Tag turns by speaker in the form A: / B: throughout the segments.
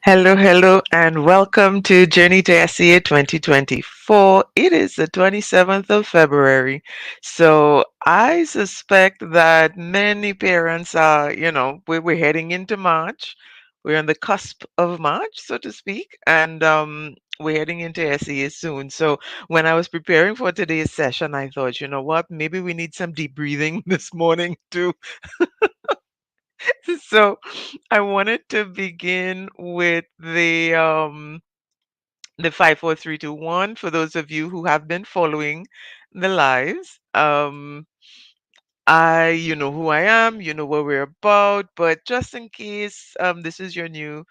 A: Hello, hello, and welcome to Journey to SEA 2024. It is the 27th of February. So I suspect that many parents are, we're heading into March. We're on the cusp of March, so to speak, and we're heading into SEA soon. So when I was preparing for today's session, I thought, you know what, maybe we need some deep breathing this morning too. So I wanted to begin with the 54321 for those of you who have been following the lives. You know who I am, you know what we're about, but just in case this is your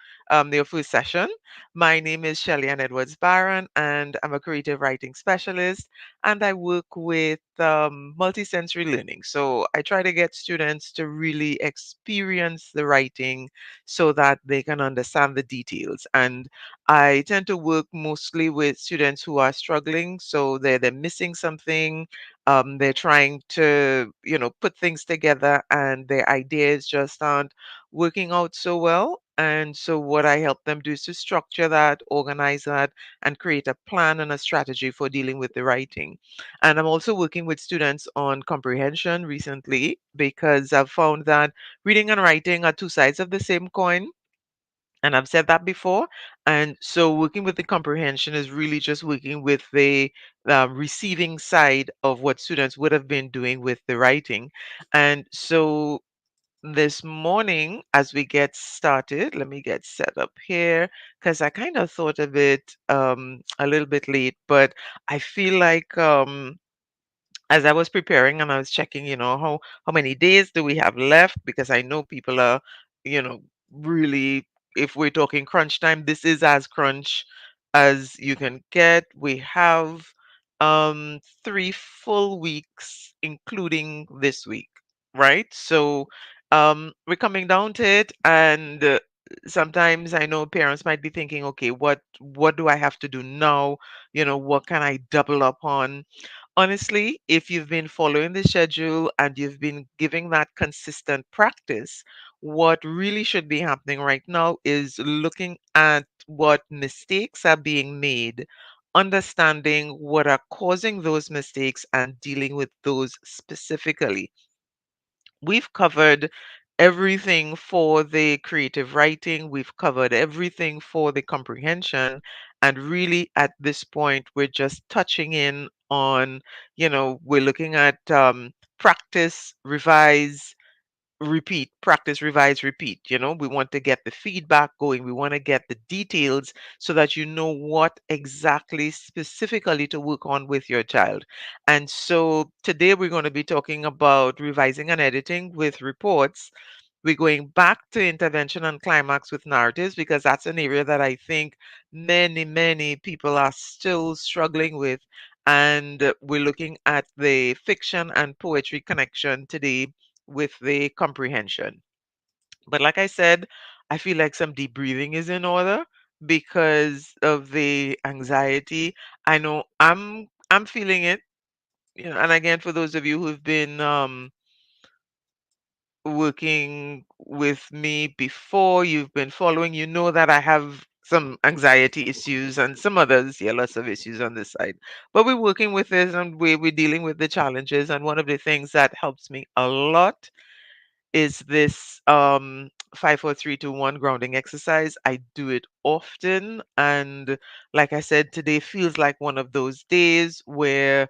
A: first session, my name is Shelly Ann Edwards Barron, and I'm a creative writing specialist, and I work with multisensory learning. So I try to get students to really experience the writing so that they can understand the details. And I tend to work mostly with students who are struggling, so they're missing something, they're trying to, put things together and their ideas just aren't working out so well. And so, what I help them do is to structure that, organize that, and create a plan and a strategy for dealing with the writing. And I'm also working with students on comprehension recently because I've found that reading and writing are two sides of the same coin, and I've said that before. And so working with the comprehension is really just working with the receiving side of what students would have been doing with the writing. And so this morning, as we get started, let me get set up here because I kind of thought of it a little bit late, but I feel like as I was preparing and I was checking, how many days do we have left? Because I know people are, you know, really, if we're talking crunch time, this is as crunch as you can get. We have 3 full weeks, including this week, right? So we're coming down to it, and sometimes I know parents might be thinking, okay, what do I have to do now? What can I double up on? Honestly, if you've been following the schedule and you've been giving that consistent practice, what really should be happening right now is looking at what mistakes are being made, understanding what are causing those mistakes, and dealing with those specifically. We've covered everything for the creative writing, we've covered everything for the comprehension, and really at this point, we're just touching in on, we're looking at practice, revise, repeat, practice, revise, repeat. We want to get the feedback going, we want to get the details so that you know what exactly specifically to work on with your child. And so today we're going to be talking about revising and editing with reports. We're going back to intervention and climax with narratives because that's an area that I think many people are still struggling with. And we're looking at the fiction and poetry connection today with the comprehension. But like I said, I feel like some deep breathing is in order because of the anxiety. I know I'm feeling it, and again, for those of you who've been working with me before, you've been following, you know that I have some anxiety issues and some others, yeah, lots of issues on this side. But we're working with this and we're dealing with the challenges. And one of the things that helps me a lot is this 54321 grounding exercise. I do it often. And like I said, today feels like one of those days where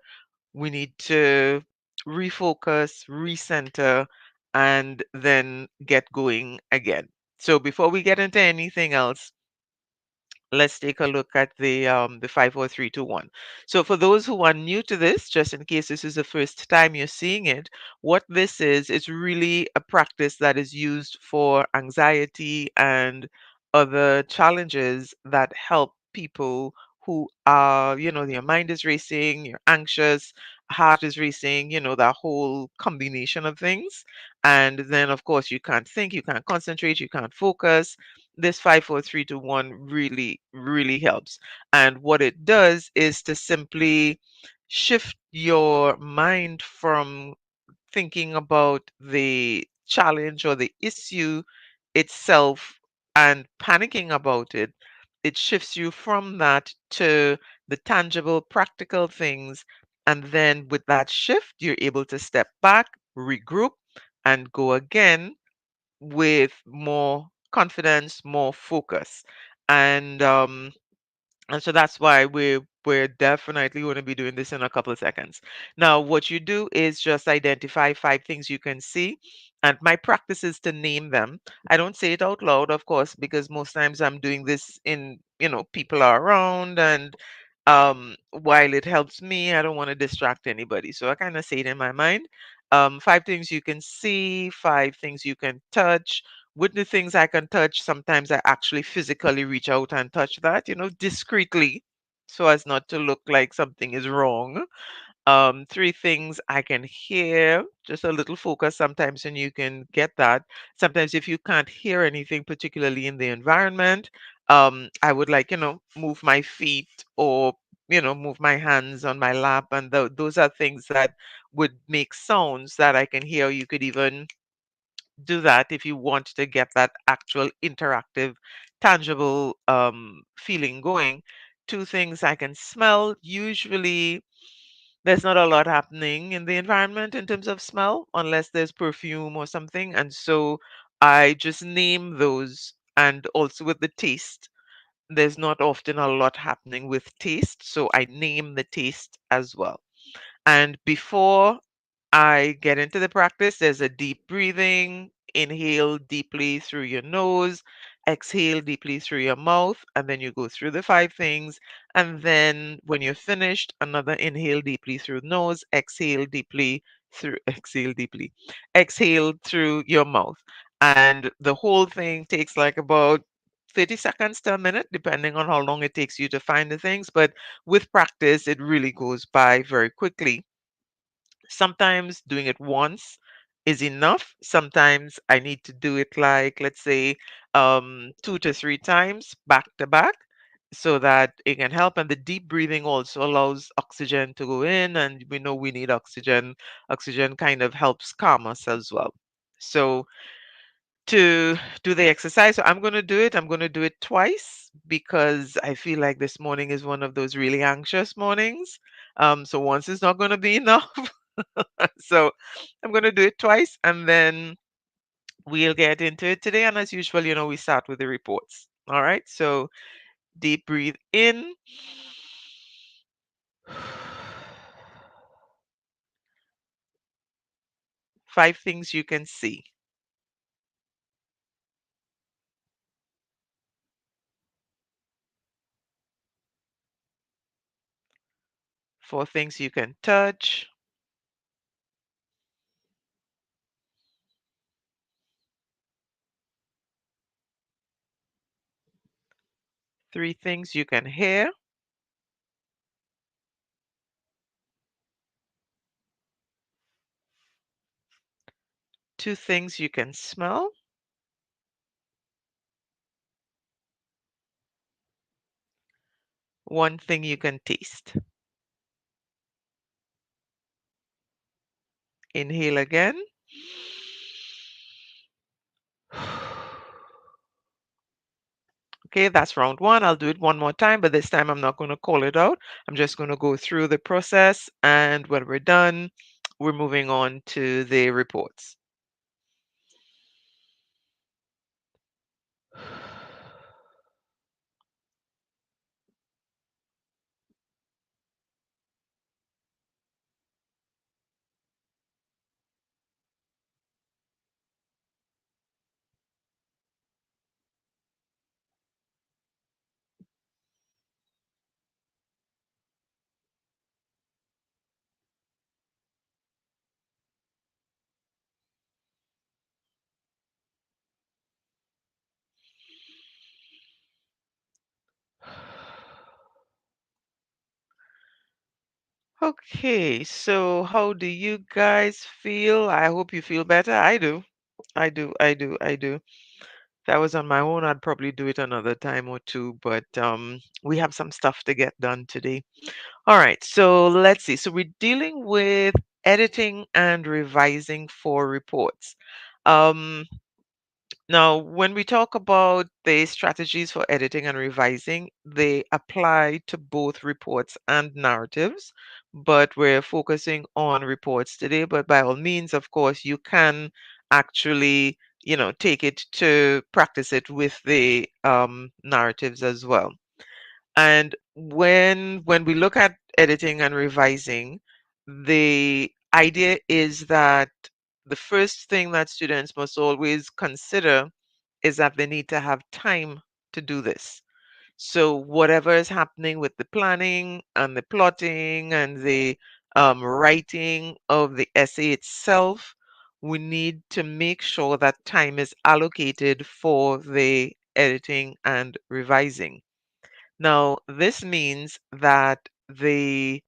A: we need to refocus, recenter, and then get going again. So before we get into anything else, let's take a look at the 5, 4, 3, 2, 1. So for those who are new to this, just in case this is the first time you're seeing it, what this is, it's really a practice that is used for anxiety and other challenges that help people who are, their mind is racing, you're anxious, heart is racing, that whole combination of things. And then, of course, you can't think, you can't concentrate, you can't focus. This 5, 4, 3, 2, 1 really, really helps. And what it does is to simply shift your mind from thinking about the challenge or the issue itself and panicking about it. It shifts you from that to the tangible, practical things. And then with that shift, you're able to step back, regroup, and go again with more confidence, more focus. And so that's why we're definitely going to be doing this in a couple of seconds. Now, what you do is just identify 5 things you can see. And my practice is to name them. I don't say it out loud, of course, because most times I'm doing this in, people are around, and while it helps me, I don't want to distract anybody. So I kind of say it in my mind. 5 things you can see, 5 things you can touch. With the things I can touch, sometimes I actually physically reach out and touch that, discreetly, so as not to look like something is wrong. 3 things I can hear, just a little focus sometimes, and you can get that. Sometimes, if you can't hear anything, particularly in the environment, I would like, move my feet or, move my hands on my lap. And those are things that would make sounds that I can hear. You could even do that if you want to get that actual interactive, tangible feeling going. 2 things I can smell. Usually, there's not a lot happening in the environment in terms of smell unless there's perfume or something. And so I just name those. And also with the taste, there's not often a lot happening with taste. So I name the taste as well. And before I get into the practice, there's a deep breathing. Inhale deeply through your nose, exhale deeply through your mouth, and then you go through the 5 things. And then when you're finished, another inhale deeply through nose, exhale through your mouth. And the whole thing takes like about 30 seconds to a minute, depending on how long it takes you to find the things. But with practice, it really goes by very quickly. Sometimes doing it once is enough. Sometimes I need to do it like, let's say, 2 to 3 times back to back so that it can help. And the deep breathing also allows oxygen to go in, and we know we need oxygen. Oxygen kind of helps calm us as well. So to do the exercise. So I'm going to do it. I'm going to do it twice because I feel like this morning is one of those really anxious mornings. So once is not going to be enough. So I'm going to do it twice, and then we'll get into it today. And as usual, we start with the reports. All right. So deep breathe in. 5 things you can see. 4 things you can touch. 3 things you can hear. 2 things you can smell. 1 thing you can taste. Inhale again. Okay, that's round one. I'll do it one more time, but this time I'm not going to call it out. I'm just going to go through the process, and when we're done, we're moving on to the reports. Okay, so how do you guys feel? I hope you feel better. I do. I do. If I was on my own, I'd probably do it another time or two, but we have some stuff to get done today. All right, so let's see. So we're dealing with editing and revising for reports. Um, Now, when we talk about the strategies for editing and revising, they apply to both reports and narratives, but we're focusing on reports today. But by all means, of course, you can actually, take it to practice it with the narratives as well. And when we look at editing and revising, the idea is that the first thing that students must always consider is that they need to have time to do this. So whatever is happening with the planning and the plotting and the writing of the essay itself, we need to make sure that time is allocated for the editing and revising. Now, this means that the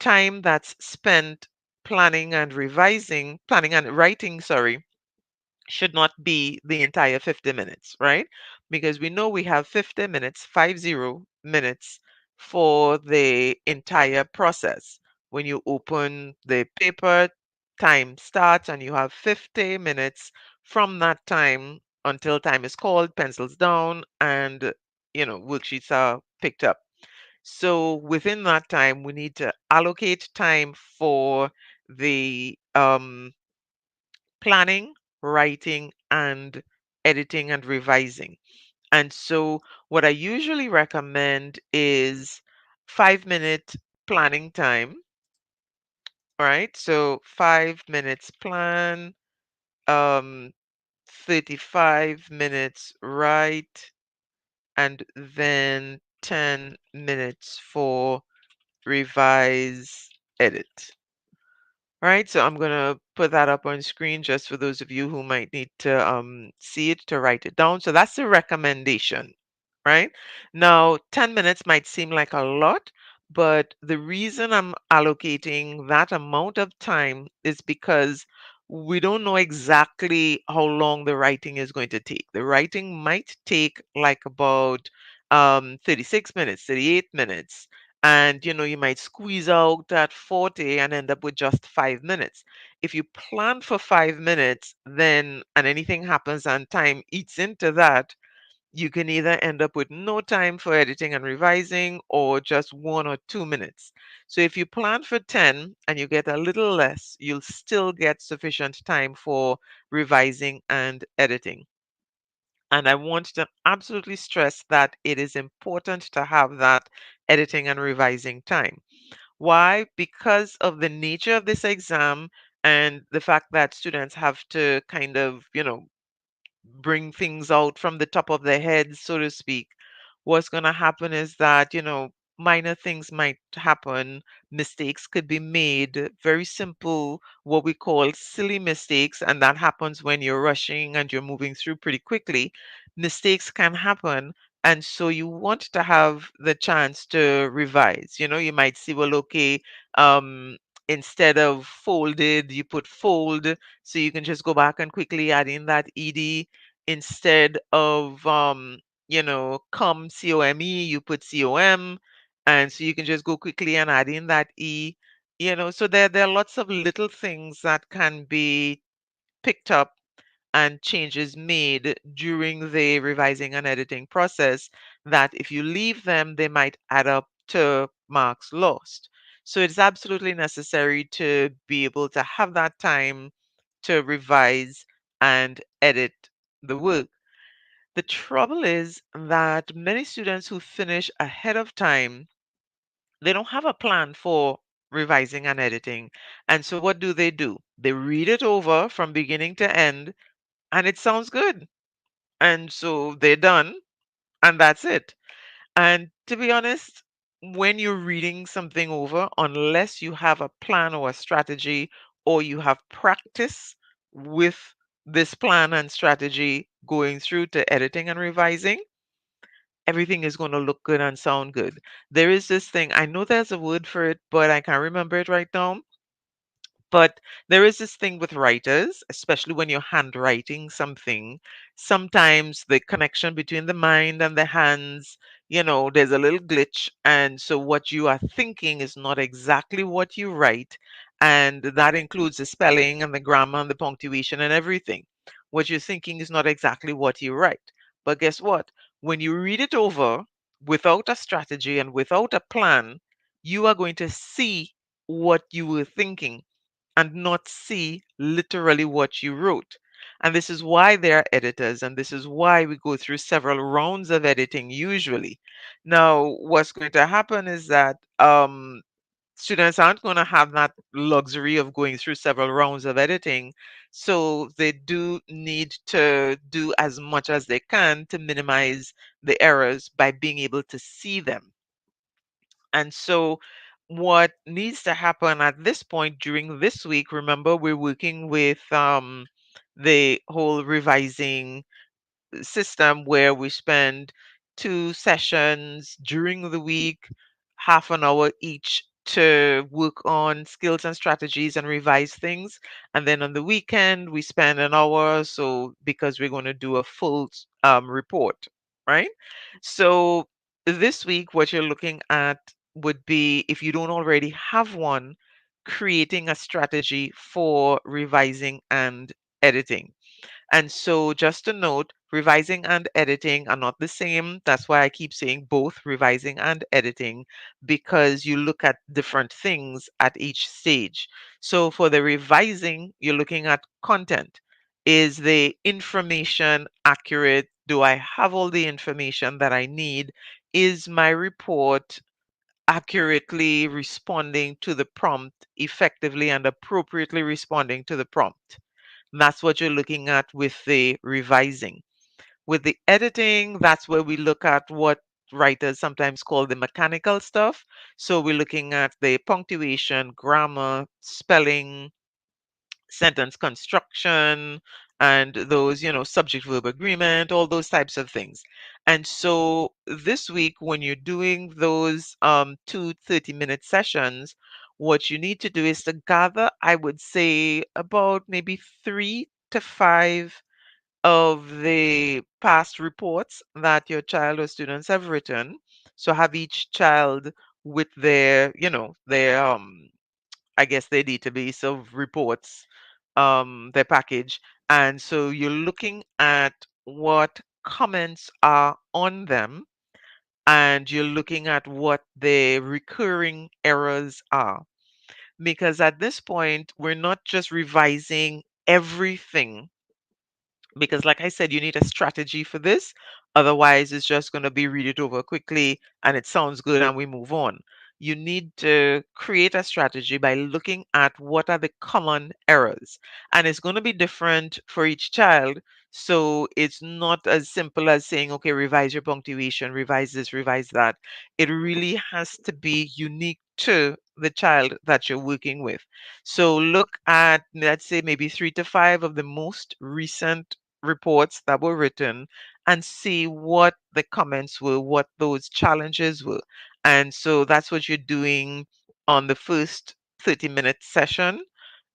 A: time that's spent planning and writing, sorry, should not be the entire 50 minutes, right? Because we know we have 50 minutes, 50 minutes for the entire process. When you open the paper, time starts and you have 50 minutes from that time until time is called, pencils down, and worksheets are picked up. So within that time, we need to allocate time for the planning, writing, and editing and revising. And so, what I usually recommend is 5 minute planning time. All right. So, 5 minutes plan, um, 35 minutes write, and then 10 minutes for revise, edit. All right, so I'm gonna put that up on screen just for those of you who might need to see it to write it down. So that's the recommendation, right? Now, 10 minutes might seem like a lot, but the reason I'm allocating that amount of time is because we don't know exactly how long the writing is going to take. The writing might take like about 36 minutes, 38 minutes, and you might squeeze out that 40 and end up with just 5 minutes. If you plan for 5 minutes, then and anything happens and time eats into that, you can either end up with no time for editing and revising or just 1 or 2 minutes. So if you plan for 10 and you get a little less, you'll still get sufficient time for revising and editing. And I want to absolutely stress that it is important to have that editing and revising time. Why? Because of the nature of this exam and the fact that students have to kind of, bring things out from the top of their heads, so to speak. What's going to happen is that, minor things might happen, mistakes could be made, very simple, what we call silly mistakes, and that happens when you're rushing and you're moving through pretty quickly. Mistakes can happen. And so you want to have the chance to revise. You might see, well, okay, instead of folded, you put fold, so you can just go back and quickly add in that ed. Instead of come you put com, and so you can just go quickly and add in that so there are lots of little things that can be picked up and changes made during the revising and editing process that if you leave them, they might add up to marks lost. So it's absolutely necessary to be able to have that time to revise and edit the work. The trouble is that many students who finish ahead of time, they don't have a plan for revising and editing. And so what do? They read it over from beginning to end and it sounds good. And so they're done and that's it. And to be honest, when you're reading something over, unless you have a plan or a strategy or you have practice with this plan and strategy going through to editing and revising, everything is going to look good and sound good. There is this thing, I know there's a word for it, but I can't remember it right now. But there is this thing with writers, especially when you're handwriting something, sometimes the connection between the mind and the hands, there's a little glitch. And so what you are thinking is not exactly what you write. And that includes the spelling and the grammar and the punctuation and everything. What you're thinking is not exactly what you write. But guess what? When you read it over without a strategy and without a plan, you are going to see what you were thinking and not see literally what you wrote. And this is why there are editors, and this is why we go through several rounds of editing usually. Now, what's going to happen is that students aren't going to have that luxury of going through several rounds of editing. So they do need to do as much as they can to minimize the errors by being able to see them. And so, what needs to happen at this point during this week, remember, we're working with the whole revising system where we spend 2 sessions during the week, half an hour each to work on skills and strategies and revise things. And then on the weekend, we spend an hour or so because we're going to do a full report, right? So this week, what you're looking at would be, if you don't already have one, creating a strategy for revising and editing. And so, just a note, revising and editing are not the same. That's why I keep saying both revising and editing, because you look at different things at each stage. So, for the revising, you're looking at content. Is the information accurate? Do I have all the information that I need? Is my report accurately responding to the prompt, effectively and appropriately responding to the prompt? That's what you're looking at with the revising. With the editing, that's where we look at what writers sometimes call the mechanical stuff. So we're looking at the punctuation, grammar, spelling, sentence construction, and those, subject verb agreement, all those types of things. And so this week, when you're doing those 2 30-minute sessions, what you need to do is to gather, I would say, about maybe 3 to 5 of the past reports that your child or students have written. So have each child with their, I guess their database of reports, their package. And so you're looking at what comments are on them, and you're looking at what the recurring errors are. Because at this point, we're not just revising everything, because like I said, you need a strategy for this. Otherwise, it's just going to be read it over quickly and it sounds good and we move on. You need to create a strategy by looking at what are the common errors, and it's going to be different for each child. So it's not as simple as saying, okay, revise your punctuation, revise this, revise that. It really has to be unique to the child that you're working with. So look at, let's say, maybe 3 to 5 of the most recent reports that were written and see what the comments were, what those challenges were. And so that's what you're doing on the first 30-minute session.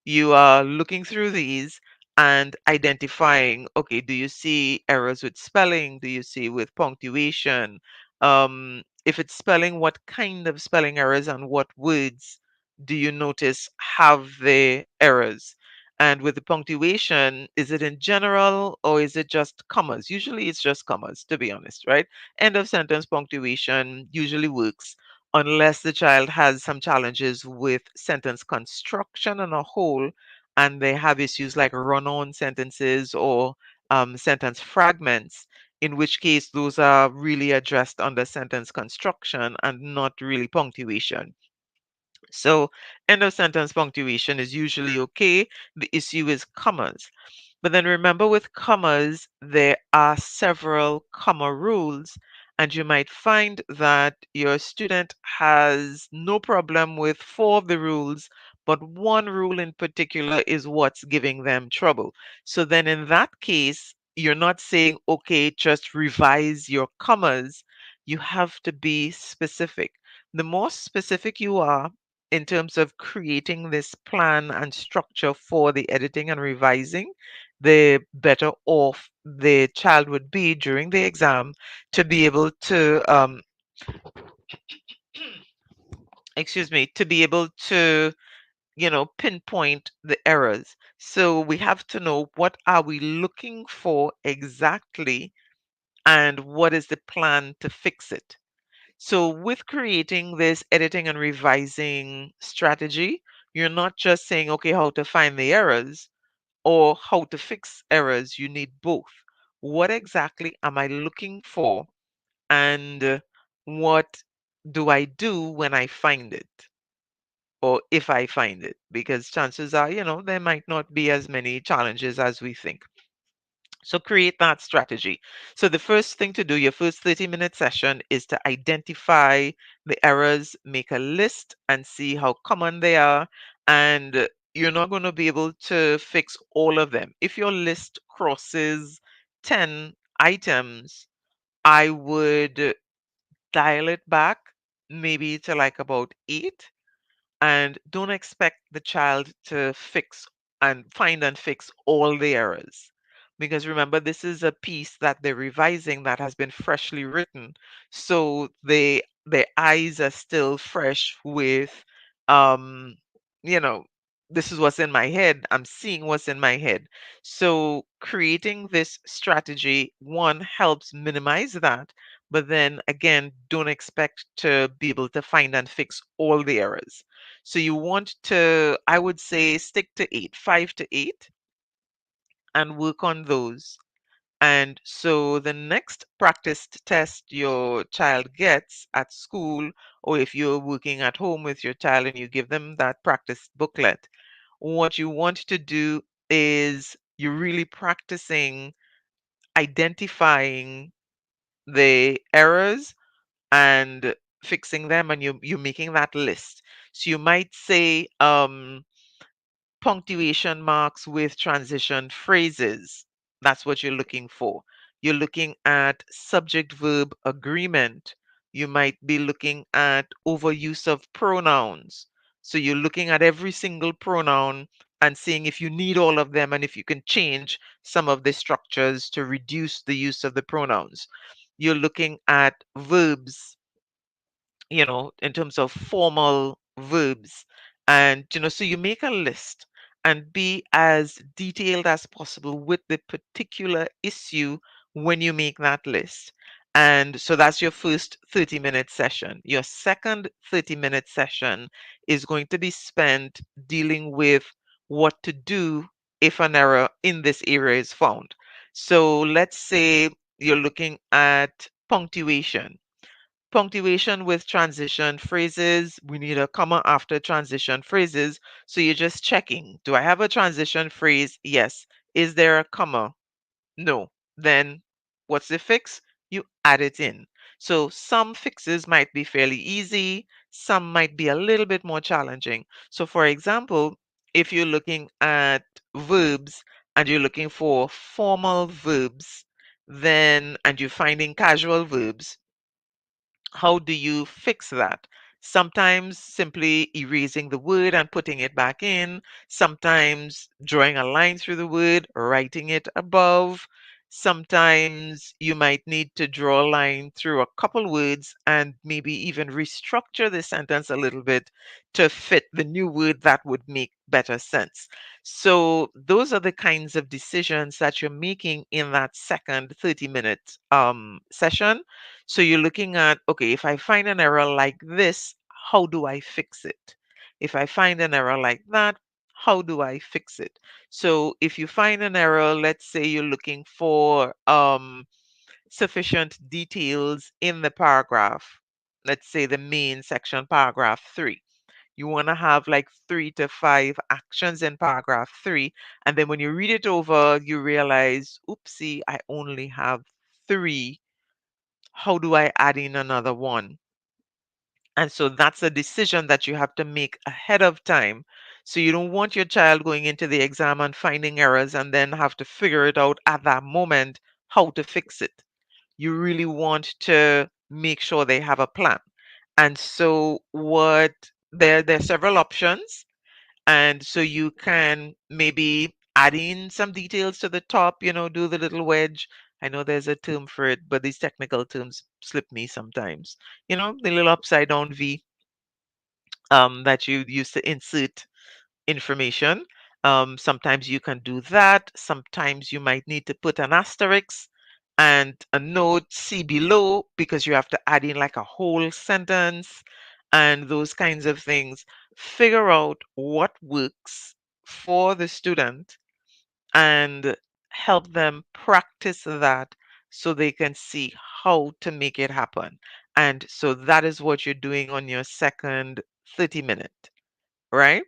A: You are looking through these and identifying, okay, do you see errors with spelling? Do you see with punctuation? If it's spelling, what kind of spelling errors and what words do you notice have the errors? And with the punctuation, is it in general or is it just commas? Usually it's just commas, to be honest, right? End of sentence punctuation usually works unless the child has some challenges with sentence construction on a whole, and they have issues like run on sentences or sentence fragments, in which case those are really addressed under sentence construction and not really punctuation. So, end of sentence punctuation is usually okay. The issue is commas. But then remember, with commas, there are several comma rules, and you might find that your student has no problem with 4 of the rules, but one rule in particular is what's giving them trouble. So then in that case, you're not saying, okay, just revise your commas. You have to be specific. The more specific you are in terms of creating this plan and structure for the editing and revising, the better off the child would be during the exam to be able to, excuse me, to be able to, pinpoint the errors. So we have to know what are we looking for exactly and what is the plan to fix it. So with creating this editing and revising strategy, you're not just saying, okay, how to find the errors or how to fix errors. You need both. What exactly am I looking for? And what do I do when I find it? Or if I find it? Because chances are, there might not be as many challenges as we think. So create that strategy. So the first thing to do, your first 30-minute session is to identify the errors, make a list and see how common they are. And you're not going to be able to fix all of them. If your list crosses 10 items, I would dial it back maybe to like about 8, and don't expect the child to fix and find and fix all the errors. Because remember, this is a piece that they're revising that has been freshly written. So their eyes are still fresh with, um, you know, this is what's in my head. I'm seeing what's in my head. So creating this strategy, one, helps minimize that. But then again, don't expect to be able to find and fix all the errors. So you want to, I would say, stick to 8, 5 to 8, and work on those. And so the next practice test your child gets at school, or if you're working at home with your child and you give them that practice booklet, what you want to do is you're really practicing identifying the errors and fixing them, and you're making that list. So you might say, punctuation marks with transition phrases. That's what you're looking for. You're looking at subject verb agreement. You might be looking at overuse of pronouns. So you're looking at every single pronoun and seeing if you need all of them and if you can change some of the structures to reduce the use of the pronouns. You're looking at verbs, in terms of formal verbs. And, so you make a list and be as detailed as possible with the particular issue when you make that list. And so that's your first 30-minute session. Your second 30-minute session is going to be spent dealing with what to do if an error in this area is found. So let's say you're looking at punctuation. Punctuation with transition phrases. We need a comma after transition phrases. So you're just checking. Do I have a transition phrase? Yes. Is there a comma? No. Then what's the fix? You add it in. So some fixes might be fairly easy, some might be a little bit more challenging. So for example, if you're looking at verbs and you're looking for formal verbs, then and you're finding casual verbs, how do you fix that? Sometimes simply erasing the word and putting it back in, sometimes drawing a line through the word, writing it above. Sometimes you might need to draw a line through a couple words and maybe even restructure the sentence a little bit to fit the new word that would make better sense. So, those are the kinds of decisions that you're making in that second 30-minute session. So you're looking at, okay, if I find an error like this, how do I fix it? If I find an error like that, how do I fix it? So if you find an error, let's say you're looking for sufficient details in the paragraph, let's say the main section, paragraph 3. You want to have like 3 to 5 actions in paragraph 3. And then when you read it over, you realize, oopsie, I only have 3. How do I add in another one? And so that's a decision that you have to make ahead of time. So you don't want your child going into the exam and finding errors and then have to figure it out at that moment how to fix it. You really want to make sure they have a plan. And so what there are several options, and so you can maybe add in some details to the top, do the little wedge. I know there's a term for it, but these technical terms slip me sometimes. The little upside down V that you use to insert information. Sometimes you can do that. Sometimes you might need to put an asterisk and a note see below because you have to add in like a whole sentence and those kinds of things. Figure out what works for the student and help them practice that so they can see how to make it happen. And so that is what you're doing on your second 30-minute, right?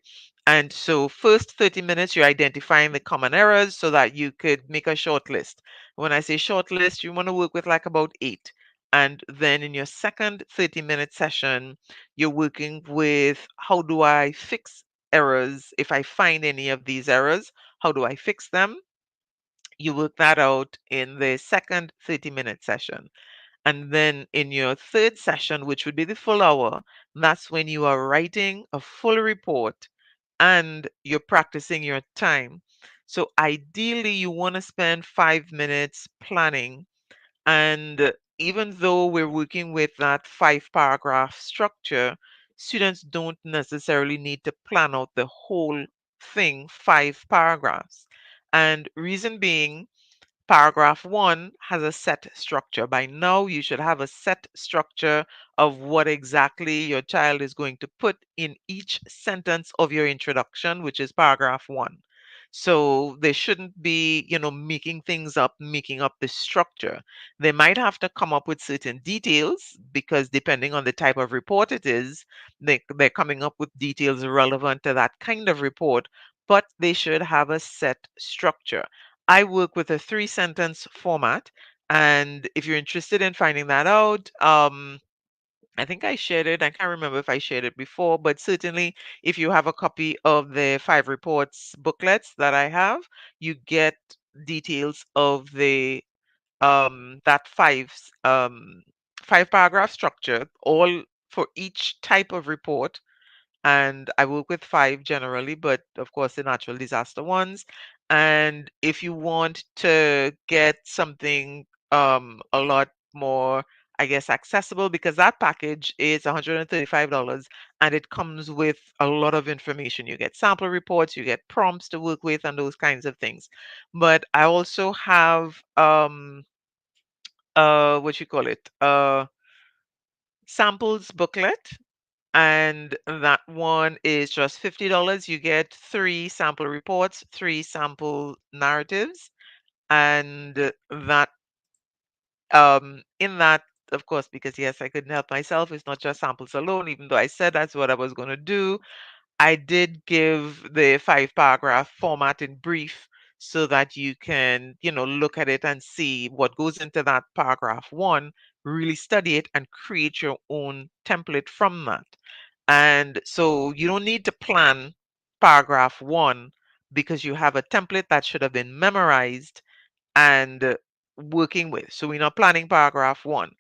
A: And so first 30 minutes, you're identifying the common errors so that you could make a short list. When I say short list, you want to work with like about 8. And then in your second 30-minute session, you're working with how do I fix errors? If I find any of these errors, how do I fix them? You work that out in the second 30-minute session. And then in your third session, which would be the full hour, that's when you are writing a full report and you're practicing your time. So ideally, you want to spend 5 minutes planning. And even though we're working with that 5 paragraph structure, students don't necessarily need to plan out the whole thing, 5 paragraphs. And reason being, paragraph one has a set structure. By now, you should have a set structure of what exactly your child is going to put in each sentence of your introduction, which is paragraph one. So they shouldn't be, making things up, making up the structure. They might have to come up with certain details because depending on the type of report it is, they're coming up with details relevant to that kind of report, but they should have a set structure. I work with a 3 sentence format. And if you're interested in finding that out, I think I shared it. I can't remember if I shared it before, but certainly if you have a copy of the 5 reports booklets that I have, you get details of the that 5 paragraph structure, all for each type of report. And I work with 5 generally, but of course the natural disaster ones. And if you want to get something a lot more, I guess, accessible, because that package is $135 and it comes with a lot of information. You get sample reports, you get prompts to work with, and those kinds of things. But I also have what you call it, samples booklet, and that one is just $50. You get 3 sample reports, 3 sample narratives, and that in that, of course, because yes, I couldn't help myself. It's not just samples alone, even though I said that's what I was going to do. I did give the 5 paragraph format in brief so that you can, look at it and see what goes into that paragraph one, really study it and create your own template from that. And so you don't need to plan paragraph one because you have a template that should have been memorized and working with. So we're not planning paragraph one,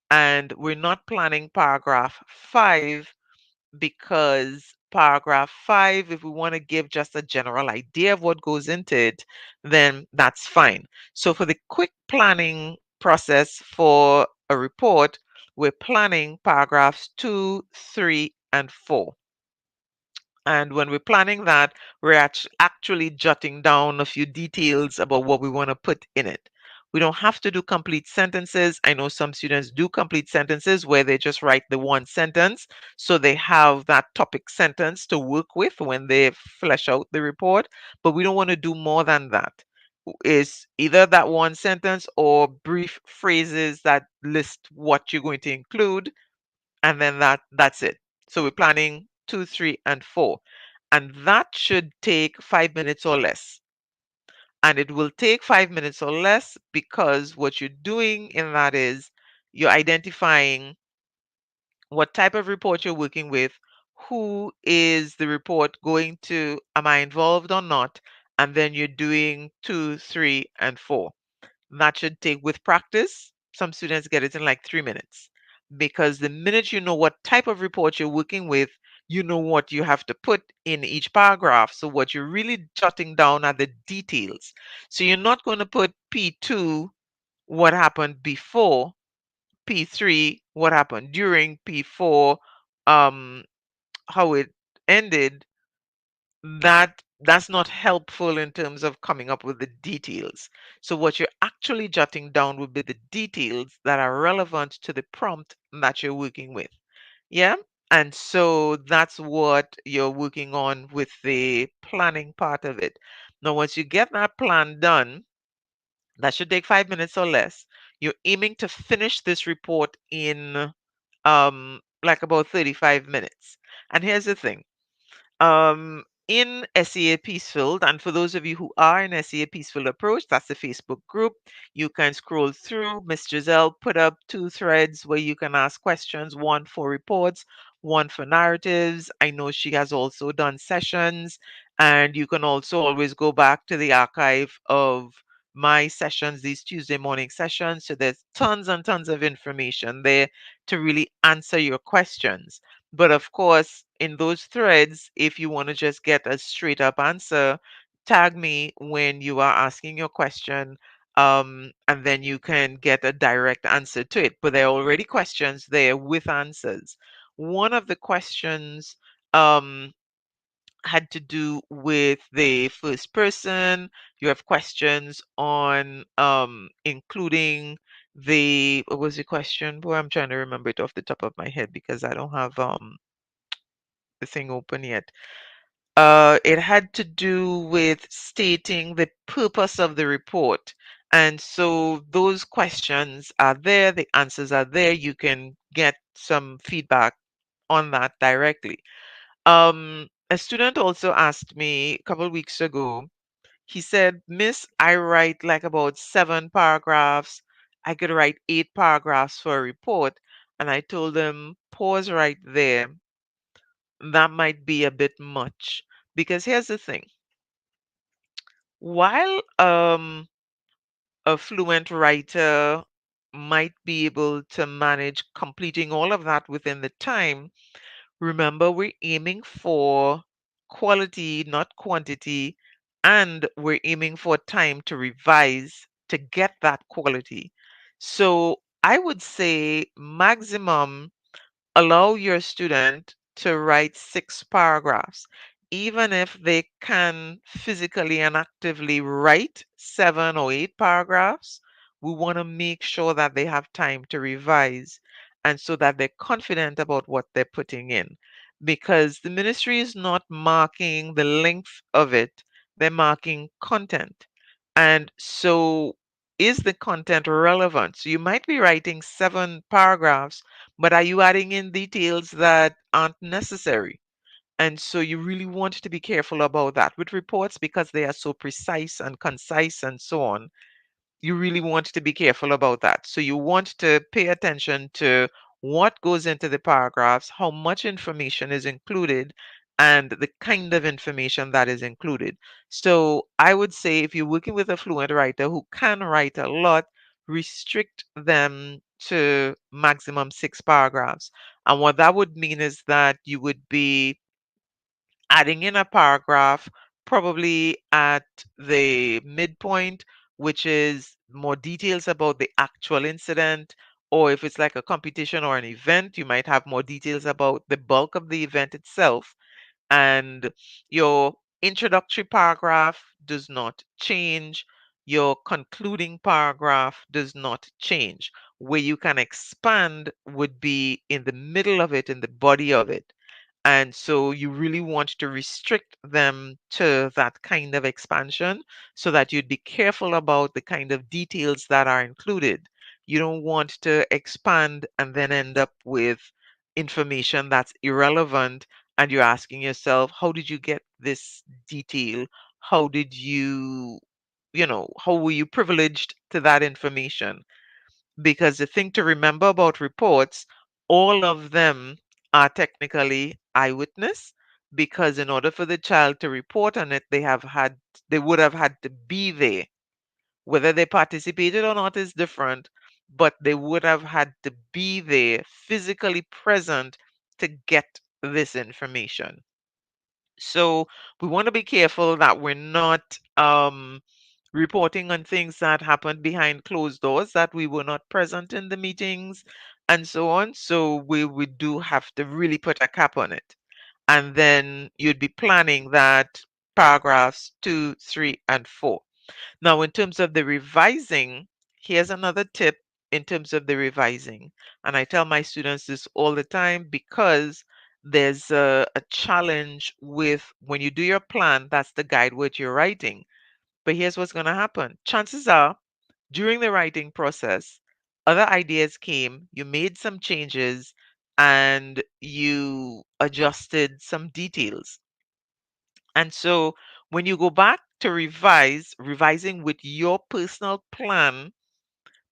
A: and we're not planning paragraph five because paragraph five, if we want to give just a general idea of what goes into it, then that's fine. So for the quick planning process for a report, we're planning paragraphs two, three, and four. And when we're planning that, we're actually jotting down a few details about what we want to put in it. We don't have to do complete sentences. I know some students do complete sentences where they just write the one sentence. So they have that topic sentence to work with when they flesh out the report. But we don't want to do more than that. Is either that one sentence or brief phrases that list what you're going to include, and then that's it. So we're planning two, three, and four. And that should take 5 minutes or less. And it will take 5 minutes or less because what you're doing in that is you're identifying what type of report you're working with, who is the report going to, am I involved or not? And then you're doing two, three, and four. That should take, with practice, some students get it in like 3 minutes. because the minute you know what type of report you're working with, you know what you have to put in each paragraph. So what you're really jotting down are the details. So you're not going to put P2, what happened before, P3, what happened during, P4, um, how it ended. That's not helpful in terms of coming up with the details. So what you're actually jotting down would be the details that are relevant to the prompt that you're working with. Yeah. And so that's what you're working on with the planning part of it. Now, once you get that plan done, that should take 5 minutes or less. You're aiming to finish this report in like about 35 minutes. And here's the thing. In SEA Peacefield, and for those of you who are in SEA Peacefield Approach, that's the Facebook group, you can scroll through. Miss Giselle put up two threads where you can ask questions, one for reports, one for narratives. I know she has also done sessions, and you can also always go back to the archive of my sessions, these Tuesday morning sessions. So there's tons and tons of information there to really answer your questions. But of course, in those threads, if you want to just get a straight up answer, tag me when you are asking your question, and then you can get a direct answer to it. But there are already questions there with answers. One of the questions um, had to do with the first person. You have questions on including the, what was the question? Boy, I'm trying to remember it off the top of my head because I don't have the thing open yet. It had to do with stating the purpose of the report. And so those questions are there, the answers are there. You can get some feedback on that directly. A student also asked me a couple of weeks ago, he said, Miss, I write like about 7 paragraphs. I could write 8 paragraphs for a report. And I told him, pause right there. That might be a bit much. Because here's the thing. While a fluent writer might be able to manage completing all of that within the time, remember we're aiming for quality, not quantity, and we're aiming for time to revise to get that quality. So I would say maximum allow your student to write 6 paragraphs. Even if they can physically and actively write 7 or 8 paragraphs, we want to make sure that they have time to revise and so that they're confident about what they're putting in. Because the ministry is not marking the length of it, they're marking content. And so, is the content relevant? So, you might be writing 7 paragraphs, but are you adding in details that aren't necessary? And so you really want to be careful about that with reports because they are so precise and concise and so on. You really want to be careful about that. So you want to pay attention to what goes into the paragraphs, how much information is included, and the kind of information that is included. So I would say if you're working with a fluent writer who can write a lot, restrict them to maximum 6 paragraphs. And what that would mean is that you would be adding in a paragraph probably at the midpoint, which is more details about the actual incident. Or if it's like a competition or an event, you might have more details about the bulk of the event itself. And your introductory paragraph does not change. Your concluding paragraph does not change. Where you can expand would be in the middle of it, in the body of it. And so you really want to restrict them to that kind of expansion so that you'd be careful about the kind of details that are included. You don't want to expand and then end up with information that's irrelevant and you're asking yourself, how did you get this detail? How did how were you privileged to that information? Because the thing to remember about reports, all of them are technically eyewitness because in order for the child to report on it, they would have had to be there. Whether they participated or not is different, but they would have had to be there physically present to get this information. So we want to be careful that we're not reporting on things that happened behind closed doors, that we were not present in the meetings and so on. So we do have to really put a cap on it. And then you'd be planning that paragraphs 2, 3, and 4. Now, in terms of the revising, here's another tip in terms of the revising. And I tell my students this all the time because there's a challenge with when you do your plan, that's the guide what you're writing. But here's what's going to happen. Chances are, during the writing process, other ideas came, you made some changes, and you adjusted some details. And so when you go back to revise, revising with your personal plan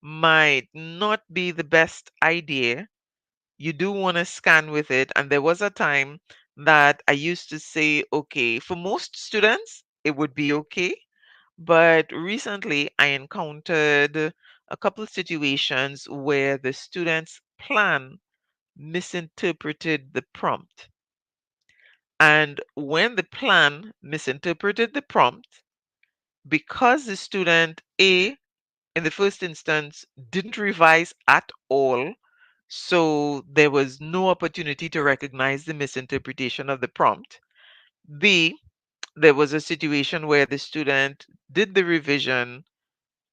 A: might not be the best idea. You do want to scan with it. And there was a time that I used to say, okay, for most students, it would be okay. But recently, I encountered a couple of situations where the students' plan misinterpreted the prompt. And when the plan misinterpreted the prompt, because the student A, in the first instance, didn't revise at all, so there was no opportunity to recognize the misinterpretation of the prompt. B, there was a situation where the student did the revision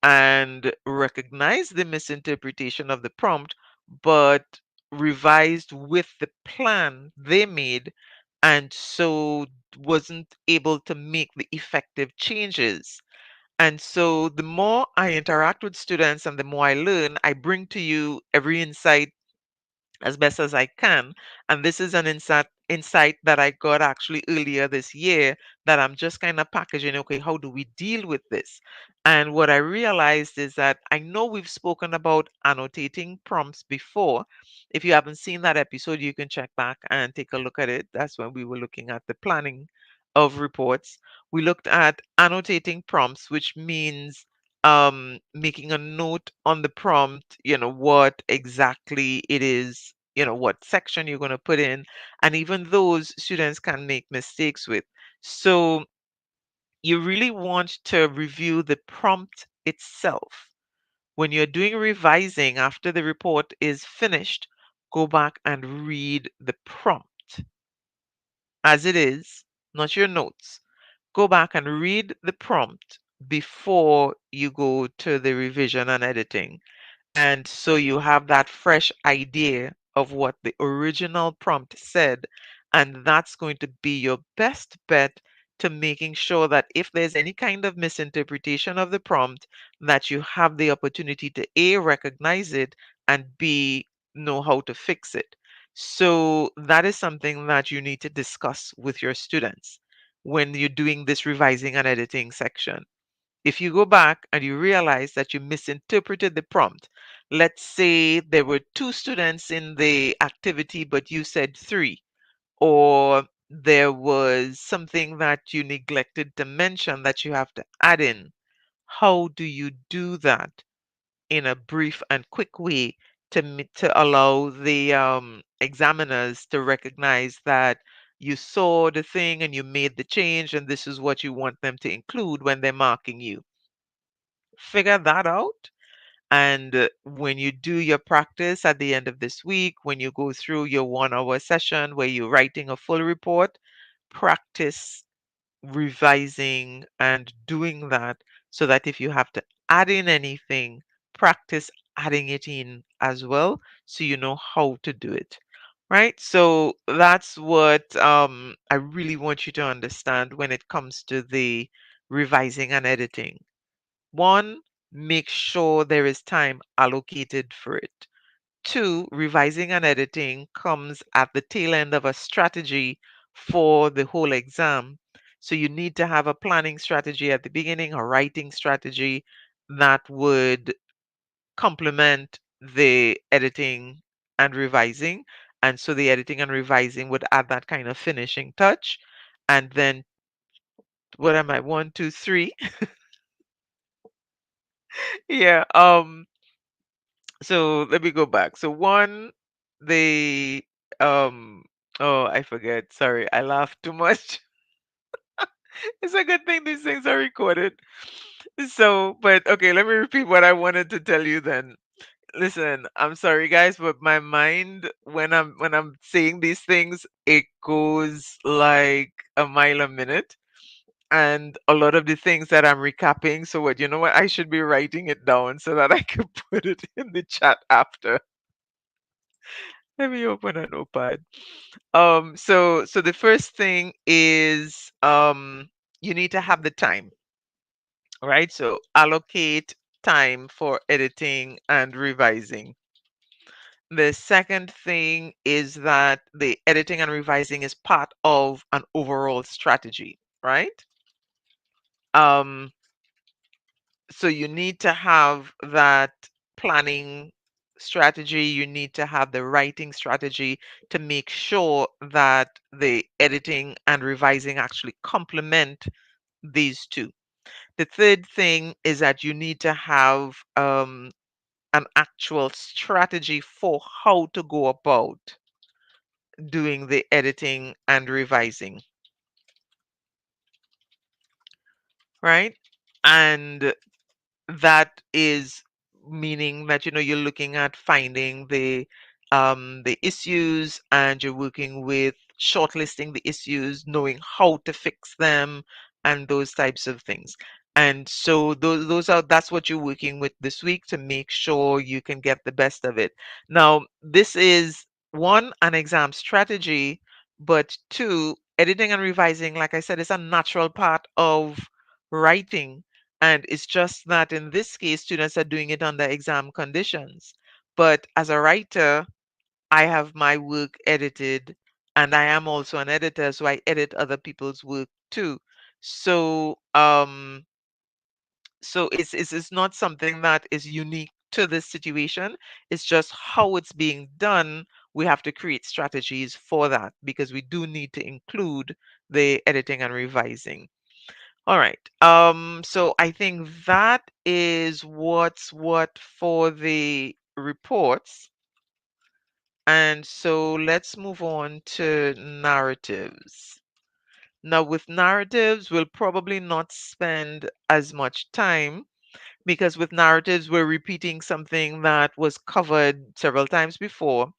A: and recognized the misinterpretation of the prompt, but revised with the plan they made and so wasn't able to make the effective changes. And so the more I interact with students and the more I learn, I bring to you every insight as best as I can. And this is an insight that I got actually earlier this year that I'm just kind of packaging. Okay, how do we deal with this? And what I realized is that I know we've spoken about annotating prompts before. If you haven't seen that episode, you can check back and take a look at it. That's when we were looking at the planning of reports. We looked at annotating prompts, which means making a note on the prompt, what exactly it is, what section you're going to put in. And even those students can make mistakes with. So you really want to review the prompt itself. When you're doing revising after the report is finished, go back and read the prompt as it is, not your notes. Go back and read the prompt before you go to the revision and editing. And so you have that fresh idea of what the original prompt said. And that's going to be your best bet to making sure that if there's any kind of misinterpretation of the prompt, that you have the opportunity to A, recognize it, and B, know how to fix it. So that is something that you need to discuss with your students when you're doing this revising and editing section. If you go back and you realize that you misinterpreted the prompt, let's say there were two students in the activity, but you said three, or there was something that you neglected to mention that you have to add in. How do you do that in a brief and quick way to allow the examiners to recognize that you saw the thing and you made the change, and this is what you want them to include when they're marking you? Figure that out. And when you do your practice at the end of this week, when you go through your 1 hour session where you're writing a full report, practice revising and doing that so that if you have to add in anything, practice adding it in as well so you know how to do it. Right? So that's what I really want you to understand when it comes to the revising and editing. One, make sure there is time allocated for it. Two, revising and editing comes at the tail end of a strategy for the whole exam. So you need to have a planning strategy at the beginning, a writing strategy that would complement the editing and revising. And so the editing and revising would add that kind of finishing touch. And then what am I? One, two, three. Yeah. So let me go back. So one, they um oh, I forget. Sorry, I laughed too much. It's a good thing these things are recorded. So, but okay, let me repeat what I wanted to tell you then. Listen, I'm sorry guys, but my mind when I'm saying these things, it goes like a mile a minute. And a lot of the things that I'm recapping, so what, you know what? I should be writing it down so that I can put it in the chat after. Let me open a notepad. So the first thing is you need to have the time, right? So allocate time for editing and revising. The second thing is that the editing and revising is part of an overall strategy, right? Um, so you need to have that planning strategy, you need to have the writing strategy to make sure that the editing and revising actually complement these two. The third thing is that you need to have an actual strategy for how to go about doing the editing and revising, right? And that is meaning that you're looking at finding the issues, and you're working with shortlisting the issues, knowing how to fix them, and those types of things. And so those are that's what you're working with this week to make sure you can get the best of it. Now, this is one, an exam strategy, but two, editing and revising, like I said, is a natural part of writing, and it's just that in this case, students are doing it under exam conditions. But as a writer, I have my work edited, and I am also an editor, so I edit other people's work too. So, it's not something that is unique to this situation. It's just how it's being done. We have to create strategies for that because we do need to include the editing and revising. All right. So I think that is what's what for the reports. And so let's move on to narratives. Now, with narratives, we'll probably not spend as much time because with narratives, we're repeating something that was covered several times before.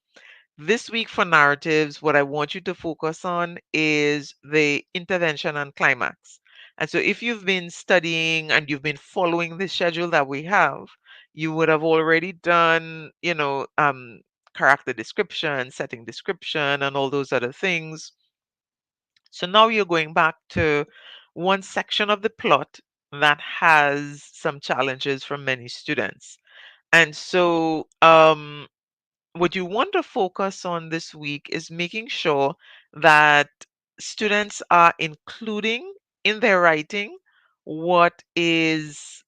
A: This week for narratives, what I want you to focus on is the intervention and climax. And so if you've been studying and you've been following the schedule that we have, you would have already done, character description, setting description, and all those other things. So now you're going back to one section of the plot that has some challenges for many students. And so what you want to focus on this week is making sure that students are including in their writing what is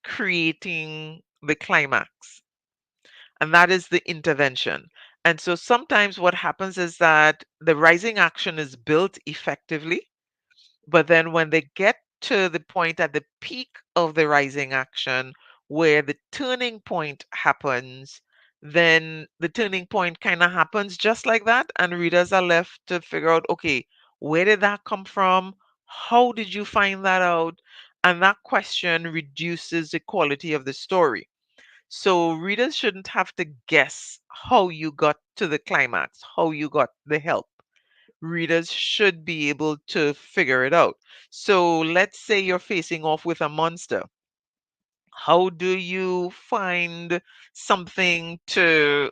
A: creating the climax, and that is the intervention. And so sometimes what happens is that the rising action is built effectively, but then when they get to the point at the peak of the rising action where the turning point happens, then the turning point kind of happens just like that. And readers are left to figure out, okay, where did that come from? How did you find that out? And that question reduces the quality of the story. So readers shouldn't have to guess how you got to the climax, how you got the help. Readers should be able to figure it out. So let's say you're facing off with a monster. How do you find something to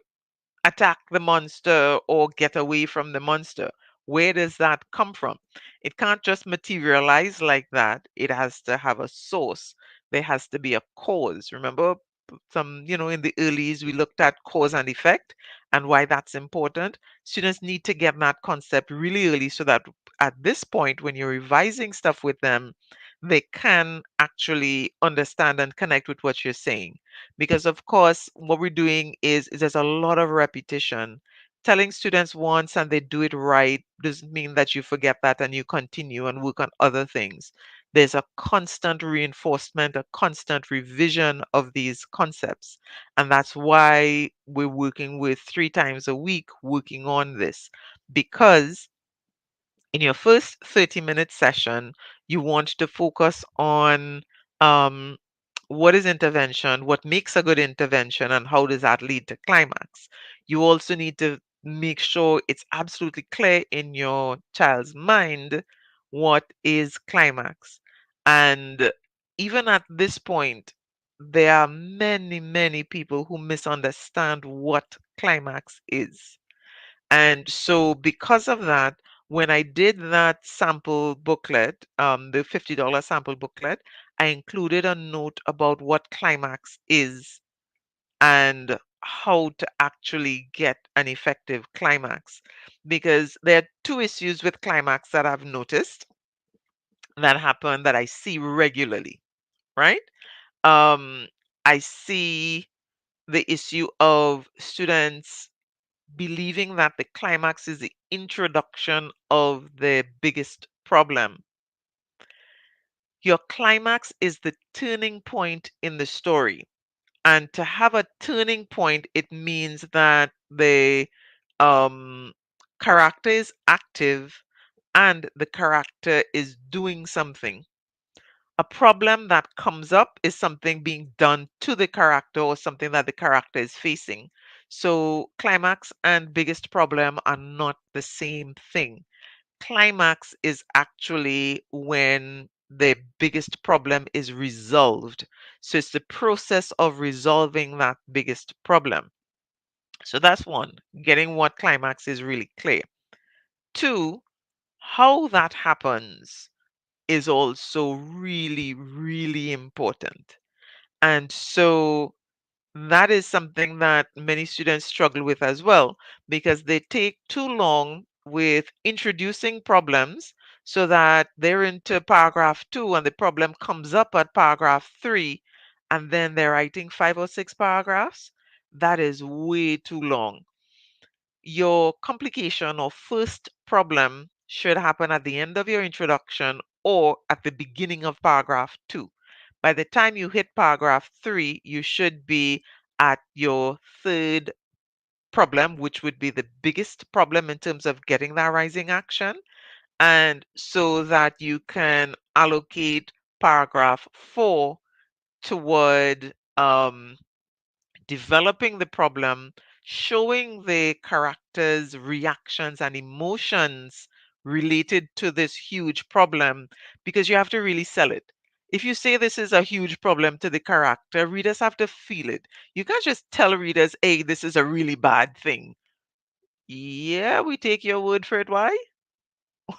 A: attack the monster or get away from the monster? Where does that come from? It can't just materialize like that. It has to have a source. There has to be a cause. Remember, in the earlies, we looked at cause and effect and why that's important. Students need to get that concept really early so that at this point, when you're revising stuff with them, they can actually understand and connect with what you're saying. Because of course, what we're doing is there's a lot of repetition. Telling students once and they do it right doesn't mean that you forget that and you continue and work on other things. There's a constant reinforcement, a constant revision of these concepts. And that's why we're working with 3 times a week working on this. Because in your first 30-minute session, you want to focus on um, what is intervention, what makes a good intervention, and how does that lead to climax. You also need to make sure it's absolutely clear in your child's mind what is climax. And even at this point, there are many, many people who misunderstand what climax is. And so, because of that, when I did that sample booklet, the $50 sample booklet, I included a note about what Climax is and how to actually get an effective climax. Because there are two issues with climax that I've noticed that happen that I see regularly, right? Um, I see the issue of students believing that the climax is the introduction of the biggest problem. Your climax is the turning point in the story. And to have a turning point, it means that the um, character is active and the character is doing something. A problem that comes up is something being done to the character or something that the character is facing. So, climax and biggest problem are not the same thing. Climax is actually when the biggest problem is resolved. So, it's the process of resolving that biggest problem. So, that's one, getting what climax is really clear. Two, how that happens is also really, really important. And so that is something that many students struggle with as well because they take too long with introducing problems so that they're into paragraph 2 and the problem comes up at paragraph 3 and then they're writing 5 or 6 paragraphs. That is way too long. Your complication or first problem should happen at the end of your introduction or at the beginning of paragraph 2. By the time you hit paragraph 3, you should be at your third problem, which would be the biggest problem in terms of getting that rising action. And so that you can allocate paragraph 4 toward developing the problem, showing the characters' reactions and emotions related to this huge problem, because you have to really sell it. If you say this is a huge problem to the character, readers have to feel it. You can't just tell readers, hey, this is a really bad thing. Yeah, we take your word for it. Why?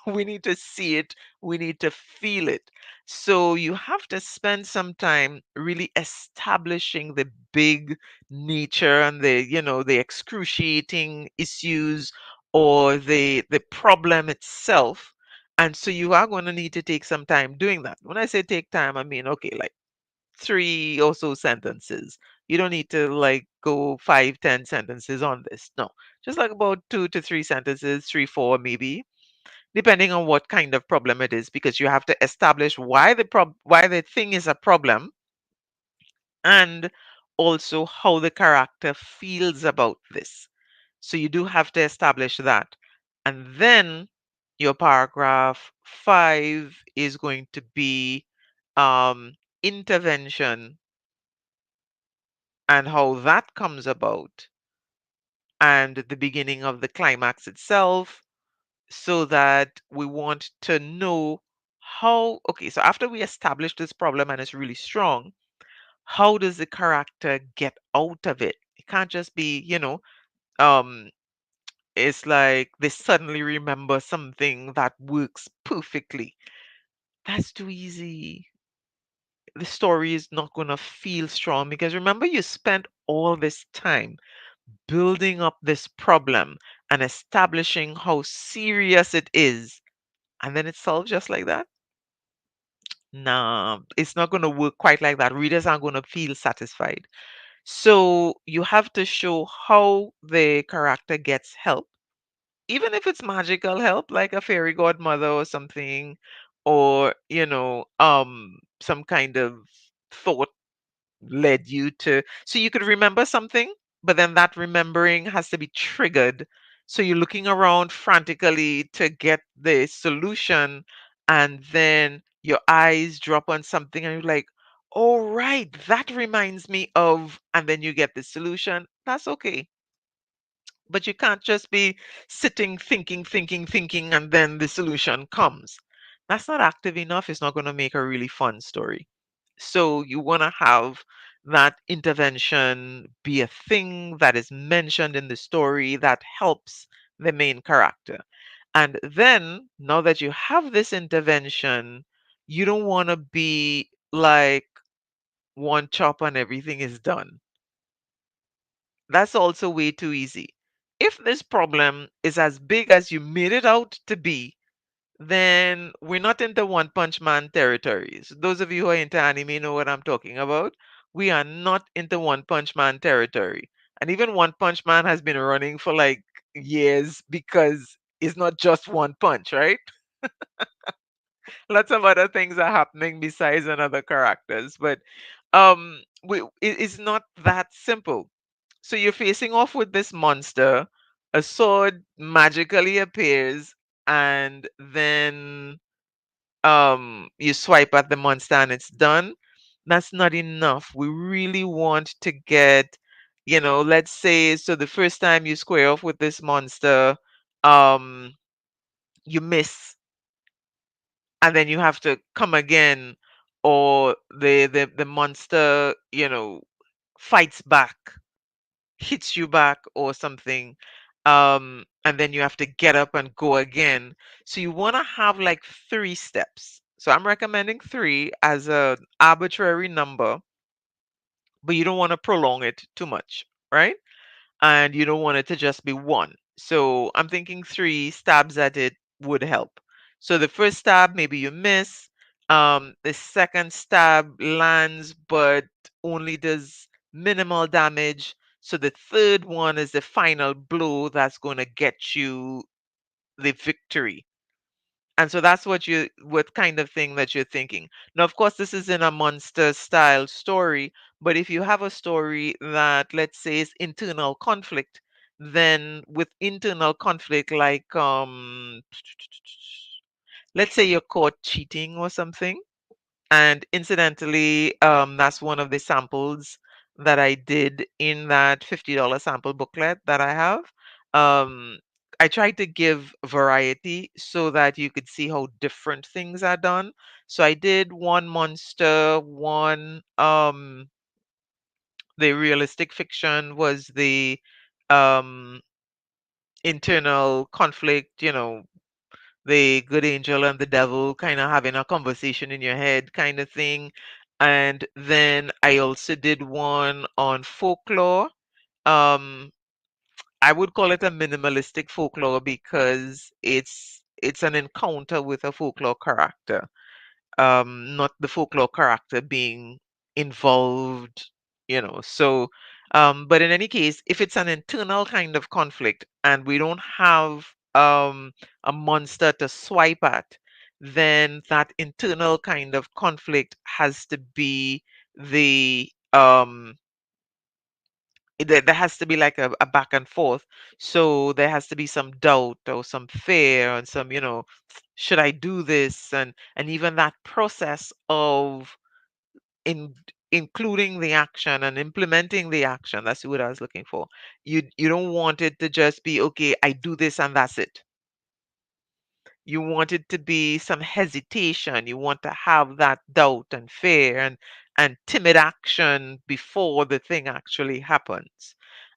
A: We need to see it, we need to feel it. So you have to spend some time really establishing the big nature and the excruciating issues or the problem itself. And so you are going to need to take some time doing that. When I say take time, I mean, okay, like 3 or so sentences. You don't need to like go 5, 10 sentences on this. No, just like about 2 to 3 sentences, 3, 4 maybe, depending on what kind of problem it is, because you have to establish why the thing is a problem, and also how the character feels about this. So you do have to establish that. And then your paragraph 5 is going to be intervention and how that comes about, and the beginning of the climax itself, so that we want to know how, okay, so after we establish this problem and it's really strong, how does the character get out of it? It can't just be, um it's like they suddenly remember something that works perfectly. That's too easy. The story is not going to feel strong because remember, you spent all this time building up this problem and establishing how serious it is, and then it's solved just like that. Nah, it's not going to work quite like that. Readers aren't going to feel satisfied. So you have to show how the character gets help, even if it's magical help, like a fairy godmother or something, or some kind of thought led you to, so you could remember something, but then that remembering has to be triggered. So you're looking around frantically to get the solution, and then your eyes drop on something, and you're like, oh, right, that reminds me of, and then you get the solution. That's okay. But you can't just be sitting, thinking, and then the solution comes. That's not active enough. It's not going to make a really fun story. So you want to have that intervention be a thing that is mentioned in the story that helps the main character. And then, now that you have this intervention, you don't want to be like one chop and everything is done. That's also way too easy. If this problem is as big as you made it out to be, then we're not into One Punch Man territories. Those of you who are into anime know what I'm talking about. We are not into One Punch Man territory. And even One Punch Man has been running for like years because it's not just one punch, right? Lots of other things are happening besides another characters. But it's not that simple. So you're facing off with this monster, a sword magically appears, and then you swipe at the monster and it's done. That's not enough. We really want to get, let's say, so the first time you square off with this monster, um you miss, and then you have to come again, or the monster, fights back, hits you back or something, and then you have to get up and go again. So you want to have like 3 steps. So I'm recommending 3 as a arbitrary number, but you don't want to prolong it too much, right? And you don't want it to just be one. So I'm thinking 3 stabs at it would help. So the first stab, maybe you miss. The second stab lands, but only does minimal damage. So the third one is the final blow that's going to get you the victory. And so that's what kind of thing that you're thinking. Now, of course, this is in a monster style story, but if you have a story that, let's say, is internal conflict, then with internal conflict, like let's say you're caught cheating or something, and incidentally, that's one of the samples that I did in that $50 sample booklet that I have. Um, I tried to give variety so that you could see how different things are done. So I did one monster, one the realistic fiction was the um internal conflict, the good angel and the devil kind of having a conversation in your head kind of thing. And then I also did one on folklore. Um, I would call it a minimalistic folklore because it's an encounter with a folklore character, not the folklore character being involved, So, but in any case, if it's an internal kind of conflict and we don't have a monster to swipe at, then that internal kind of conflict has to be the there has to be like a back and forth. So there has to be some doubt or some fear and some, should I do this? And even that process of in including the action and implementing the action. That's what I was looking for. You don't want it to just be, okay, I do this and that's it. You want it to be some hesitation. You want to have that doubt and fear and timid action before the thing actually happens.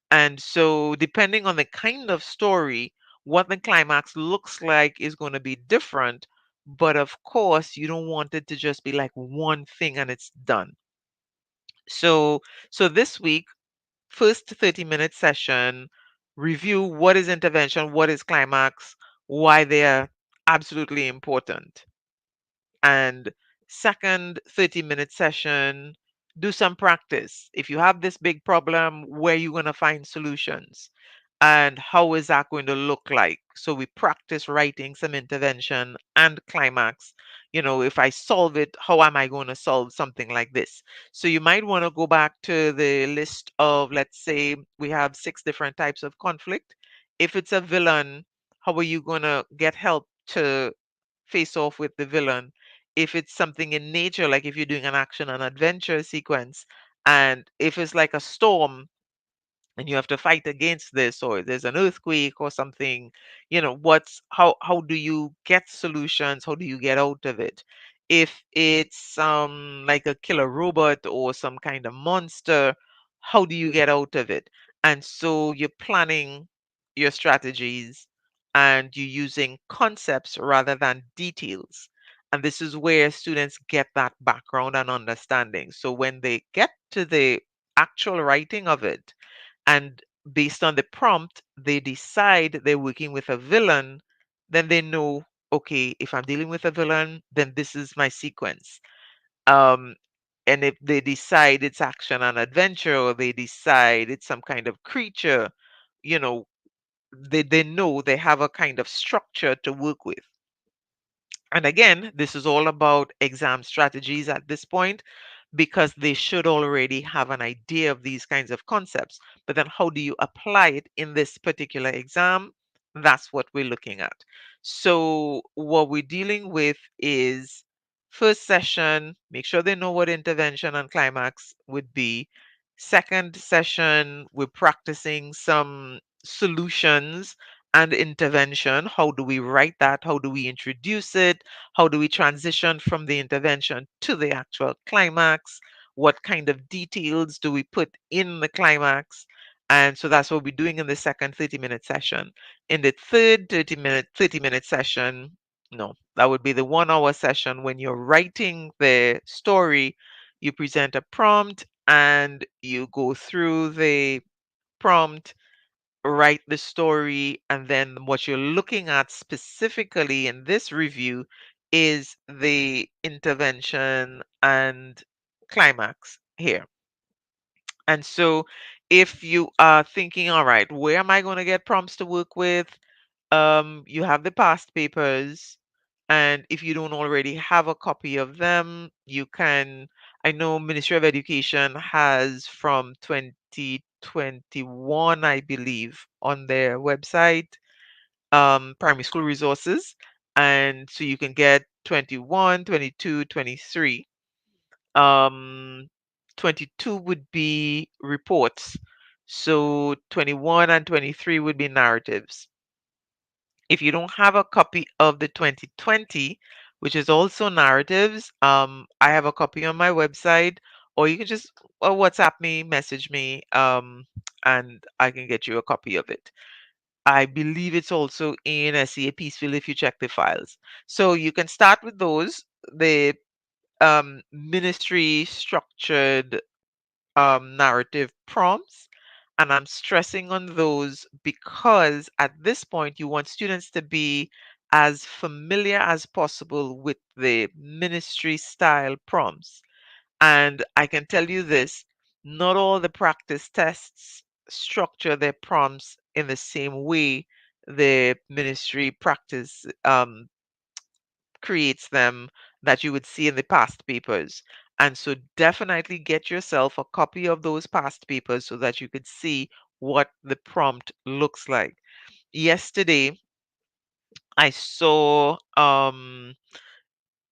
A: And so, depending on the kind of story, what the climax looks like is going to be different. But of course, you don't want it to just be like one thing and it's done. So, so this week, first 30-minute session, review what is intervention, what is climax, why they are absolutely important. And second 30-minute session, do some practice. If you have this big problem, where are you going to find solutions? And how is that going to look like? So we practice writing some intervention and climax, if I solve it, how am I going to solve something like this? So you might want to go back to the list of, let's say, we have six different types of conflict. If it's a villain, how are you going to get help to face off with the villain? If it's something in nature, like if you're doing an action and adventure sequence, and if it's like a storm, and you have to fight against this, or there's an earthquake or something, what's how do you get solutions, how do you get out of it? If it's like a killer robot or some kind of monster, how do you get out of it? And so you're planning your strategies, and you're using concepts rather than details. And this is where students get that background and understanding, so when they get to the actual writing of it, and based on the prompt, they decide they're working with a villain, then they know, okay, if I'm dealing with a villain, then this is my sequence. Um, and if they decide it's action and adventure, or they decide it's some kind of creature, you know, they know they have a kind of structure to work with. And again, this is all about exam strategies at this point, because they should already have an idea of these kinds of concepts. But then, how do you apply it in this particular exam? That's what we're looking at. So, what we're dealing with is first session, make sure they know what intervention and climax would be. Second session, we're practicing some solutions and intervention. How do we write that? How do we introduce it? How do we transition from the intervention to the actual climax? What kind of details do we put in the climax? And so that's what we're doing in the second 30-minute session. In the third 30-minute session, no, that would be the 1 hour session. When you're writing the story, you present a prompt and you go through the prompt, write the story, and then what you're looking at specifically in this review is the intervention and climax here. And so if you are thinking, all right, where am I going to get prompts to work with? You have the past papers, and if you don't already have a copy of them, you can. I know Ministry of Education has from 2021, I believe, on their website, primary school resources, and so you can get 21, 22, 23. Um, 22 would be reports. So 21 and 23 would be narratives. If you don't have a copy of the 2020, which is also narratives, I have a copy on my website, or you can just WhatsApp me, message me, and I can get you a copy of it. I believe it's also in SEA Peacefield if you check the files. So you can start with those, the ministry structured narrative prompts. And I'm stressing on those because at this point, you want students to be as familiar as possible with the ministry style prompts. And I can tell you this, not all the practice tests structure their prompts in the same way the ministry practice creates them, that you would see in the past papers. And so definitely get yourself a copy of those past papers so that you could see what the prompt looks like. Yesterday, I saw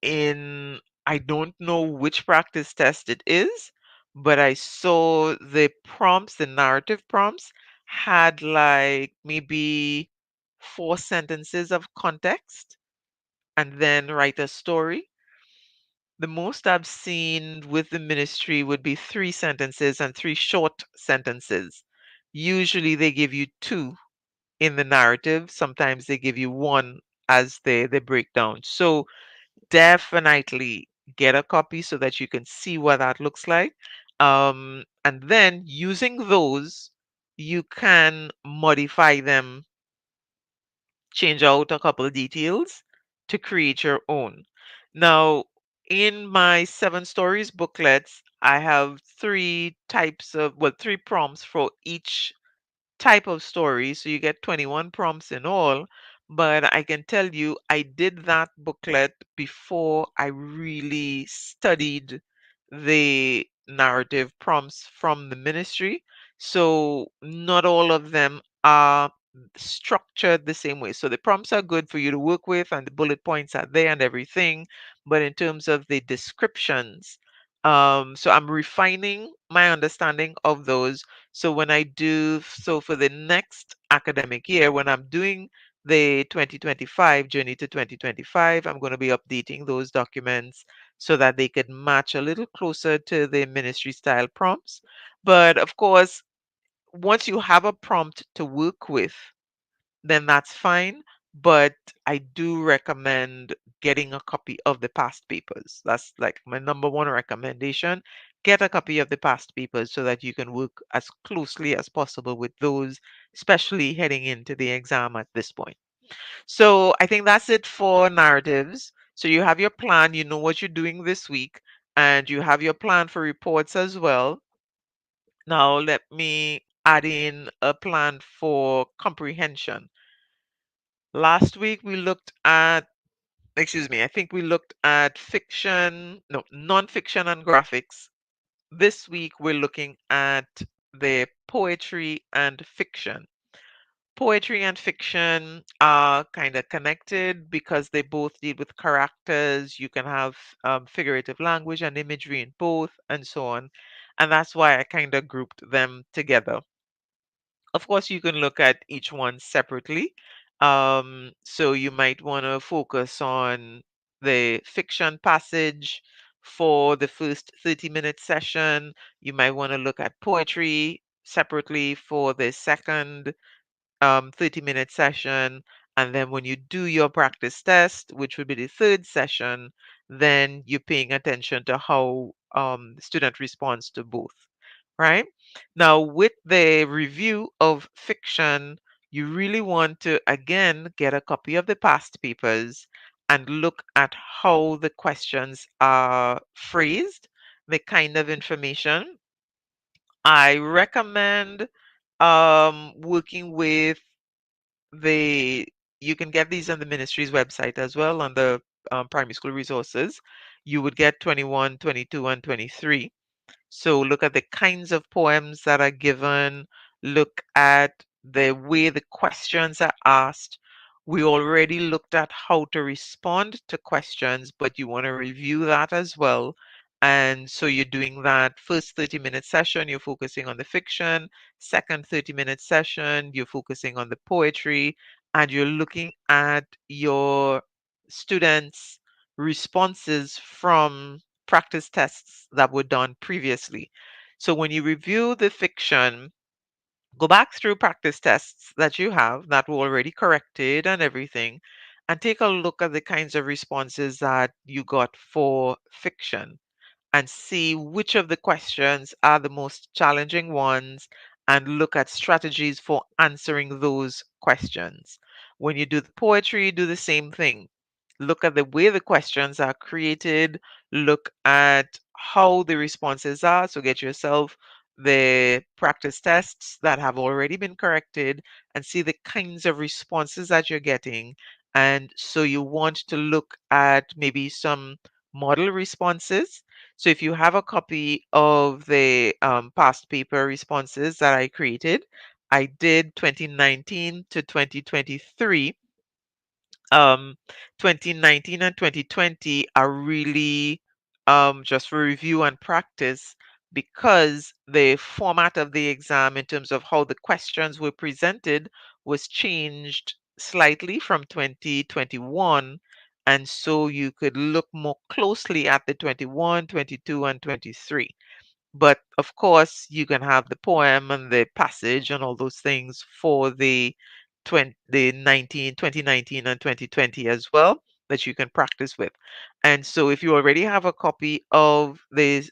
A: in, I don't know which practice test it is, but I saw the prompts, the narrative prompts, had like maybe 4 sentences of context and then write a story. The most I've seen with the ministry would be 3 sentences and 3 short sentences. Usually they give you two in the narrative. Sometimes they give you one as they break down. So definitely get a copy so that you can see what that looks like. And then using those, you can modify them, change out a couple of details to create your own. Now, in my 7 stories booklets, I have 3 prompts for each type of story. So you get 21 prompts in all, but I can tell you I did that booklet before I really studied the narrative prompts from the ministry. So not all of them are structured the same way. So the prompts are good for you to work with and the bullet points are there and everything, but in terms of the descriptions, so I'm refining my understanding of those. So when I do so for the next academic year, when I'm doing the 2025 journey to 2025, I'm going to be updating those documents so that they could match a little closer to the ministry style prompts. But of course, once you have a prompt to work with, then that's fine. But I do recommend getting a copy of the past papers. That's like my number one recommendation. Get a copy of the past papers so that you can work as closely as possible with those, especially heading into the exam at this point. So I think that's it for narratives. So you have your plan, you know what you're doing this week, and you have your plan for reports as well. Now let me add in a plan for comprehension. Last week we looked at, excuse me, I think we looked at fiction, no, non-fiction and graphics. This week we're looking at the poetry and fiction. Poetry and fiction are kind of connected because they both deal with characters. You can have figurative language and imagery in both, and so on. And that's why I kind of grouped them together. Of course, you can look at each one separately. So you might want to focus on the fiction passage for the first 30-minute session. You might want to look at poetry separately for the second 30-minute session. And then when you do your practice test, which would be the third session, then you're paying attention to how the student responds to both, right? Now, with the review of fiction, you really want to again get a copy of the past papers and look at how the questions are phrased, the kind of information. I recommend working with the you can get these on the ministry's website as well on the primary school resources. You would get 21, 22, and 23. So look at the kinds of poems that are given, look at the way the questions are asked. We already looked at how to respond to questions, but you want to review that as well. And so you're doing that first 30-minute session, you're focusing on the fiction, second 30-minute session, you're focusing on the poetry, and you're looking at your students' responses from practice tests that were done previously. So when you review the fiction, go back through practice tests that you have that were already corrected and everything, and take a look at the kinds of responses that you got for fiction and see which of the questions are the most challenging ones and look at strategies for answering those questions. When you do the poetry, do the same thing. Look at the way the questions are created, look at how the responses are. So get yourself the practice tests that have already been corrected and see the kinds of responses that you're getting. And so you want to look at maybe some model responses. So if you have a copy of the past paper responses that I created, I did 2019 to 2023. 2019 and 2020 are really just for review and practice because the format of the exam in terms of how the questions were presented was changed slightly from 2021. And so you could look more closely at the 21, 22, and 23. But of course, you can have the poem and the passage and all those things for the 2019 and 2020 as well that you can practice with. And so if you already have a copy of the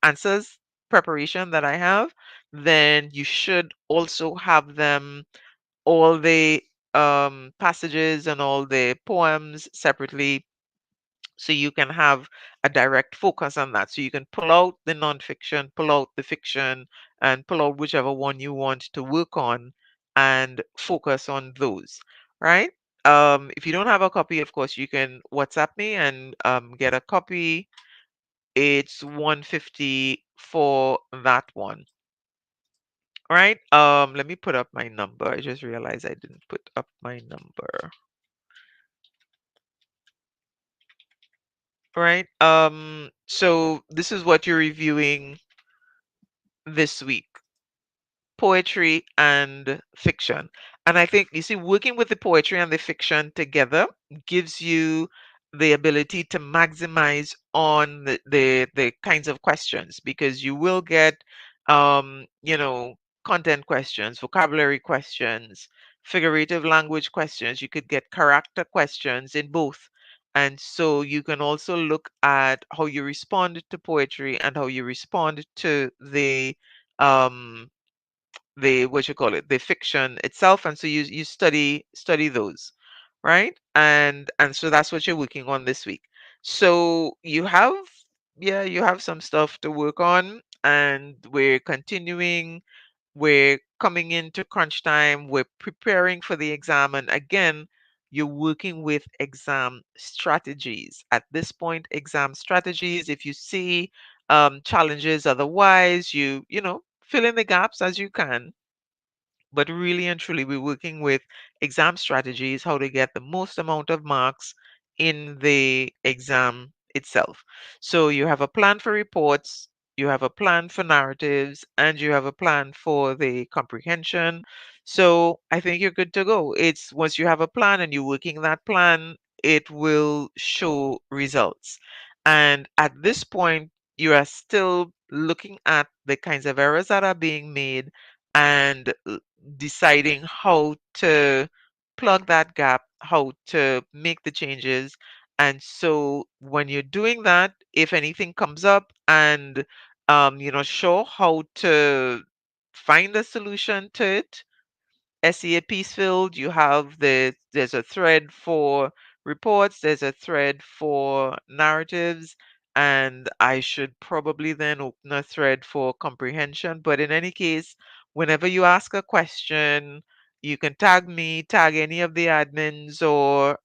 A: answers preparation that I have, then you should also have them, all the passages and all the poems separately so you can have a direct focus on that. So you can pull out the nonfiction, pull out the fiction, and pull out whichever one you want to work on and focus on those, right? if you don't have a copy, of course, you can WhatsApp me and get a copy. It's 150 for that one. All right. Let me put up my number. I just realized I didn't put up my number. All right. So this is what you're reviewing this week: poetry and fiction. And I think, you see, working with the poetry and the fiction together gives you the ability to maximize on the kinds of questions, because you will get, you know, content questions, vocabulary questions, figurative language questions. You could get character questions in both. And so you can also look at how you respond to poetry and how you respond to um, the what you call it, the fiction itself, and so you study those, right? And so that's what you're working on this week. So you have, yeah, you have some stuff to work on, and we're continuing. We're coming into crunch time. We're preparing for the exam, and again, you're working with exam strategies at this point. Exam strategies, if you see challenges otherwise, you know, fill in the gaps as you can, but really and truly, we're working with exam strategies, how to get the most amount of marks in the exam itself. So you have a plan for reports, you have a plan for narratives, and you have a plan for the comprehension. So I think you're good to go. It's once you have a plan and you're working that plan, it will show results. And at this point, you are still looking at the kinds of errors that are being made and deciding how to plug that gap, how to make the changes. And so when you're doing that, if anything comes up and you're not sure how to find a solution to it, SEA Peacefield, you have there's a thread for reports, there's a thread for narratives, and I should probably then open a thread for comprehension. But in any case, whenever you ask a question, you can tag me, tag any of the admins or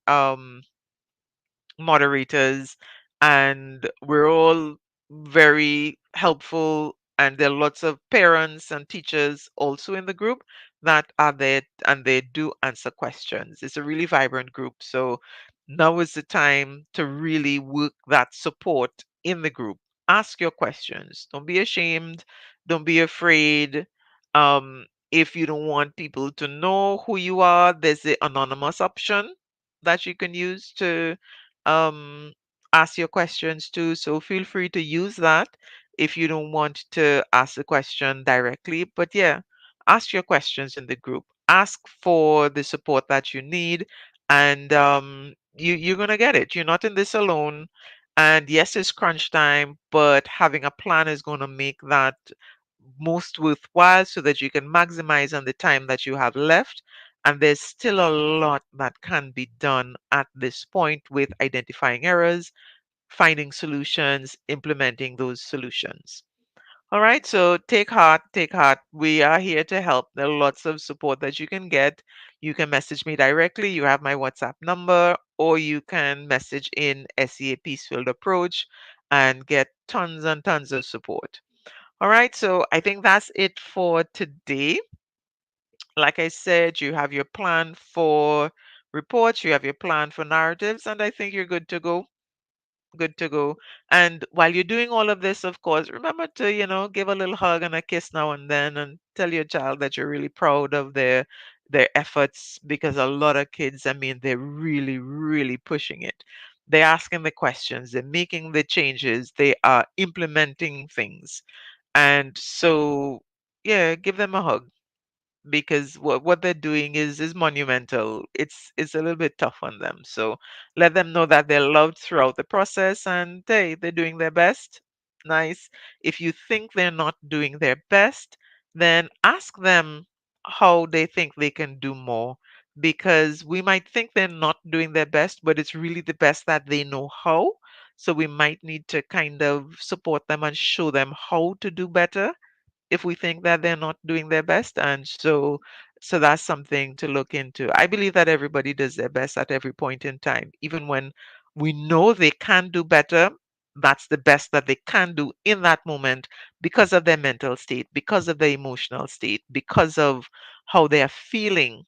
A: moderators, and we're all very helpful. And there are lots of parents and teachers also in the group that are there, and they do answer questions. It's a really vibrant group. So now is the time to really work that support in the group. Ask your questions. Don't be ashamed. Don't be afraid. If you don't want people to know who you are, there's the anonymous option that you can use to um, ask your questions too. So feel free to use that if you don't want to ask the question directly. But yeah, ask your questions in the group. Ask for the support that you need, and you're gonna get it. You're not in this alone. And yes, it's crunch time, but having a plan is gonna make that most worthwhile so that you can maximize on the time that you have left. And there's still a lot that can be done at this point with identifying errors, finding solutions, implementing those solutions. All right, so take heart, take heart. We are here to help. There are lots of support that you can get. You can message me directly. You have my WhatsApp number, or you can message in SEA Peacefield Approach and get tons and tons of support. All right, so I think that's it for today. Like I said, you have your plan for reports, you have your plan for narratives, and I think you're good to go. Good to go. And while you're doing all of this, of course, remember to, you know, give a little hug and a kiss now and then, and tell your child that you're really proud of their efforts, because a lot of kids, I mean, they're really, really pushing it. They're asking the questions, they're making the changes, they are implementing things. And so, yeah, give them a hug, because what they're doing is monumental. It's a little bit tough on them. So let them know that they're loved throughout the process, and hey, they're doing their best. Nice. If you think they're not doing their best, then ask them how they think they can do more, because we might think they're not doing their best, but it's really the best that they know how. So we might need to kind of support them and show them how to do better if we think that they're not doing their best. And so So that's something to look into. I believe that everybody does their best at every point in time, even when we know they can do better. That's the best that they can do in that moment because of their mental state, because of their emotional state, because of how they are feeling.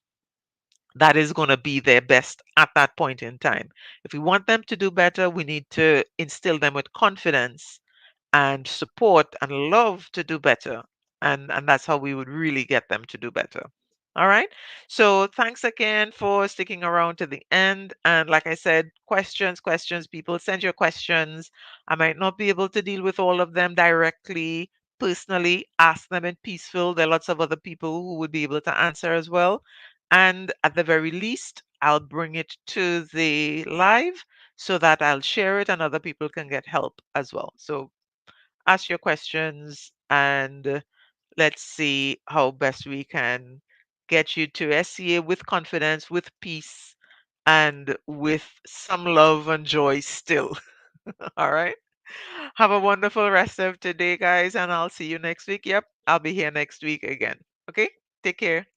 A: That is going to be their best at that point in time. If we want them to do better, we need to instill them with confidence and support and love to do better. And that's how we would really get them to do better. All right. So thanks again for sticking around to the end. And like I said, questions, people send your questions. I might not be able to deal with all of them directly, personally. Ask them in peaceful. There are lots of other people who would be able to answer as well. And at the very least, I'll bring it to the live so that I'll share it and other people can get help as well. So ask your questions and let's see how best we can get you to SCA with confidence, with peace, and with some love and joy still. All right. Have a wonderful rest of today, guys, and I'll see you next week. Yep, I'll be here next week again. Okay. Take care.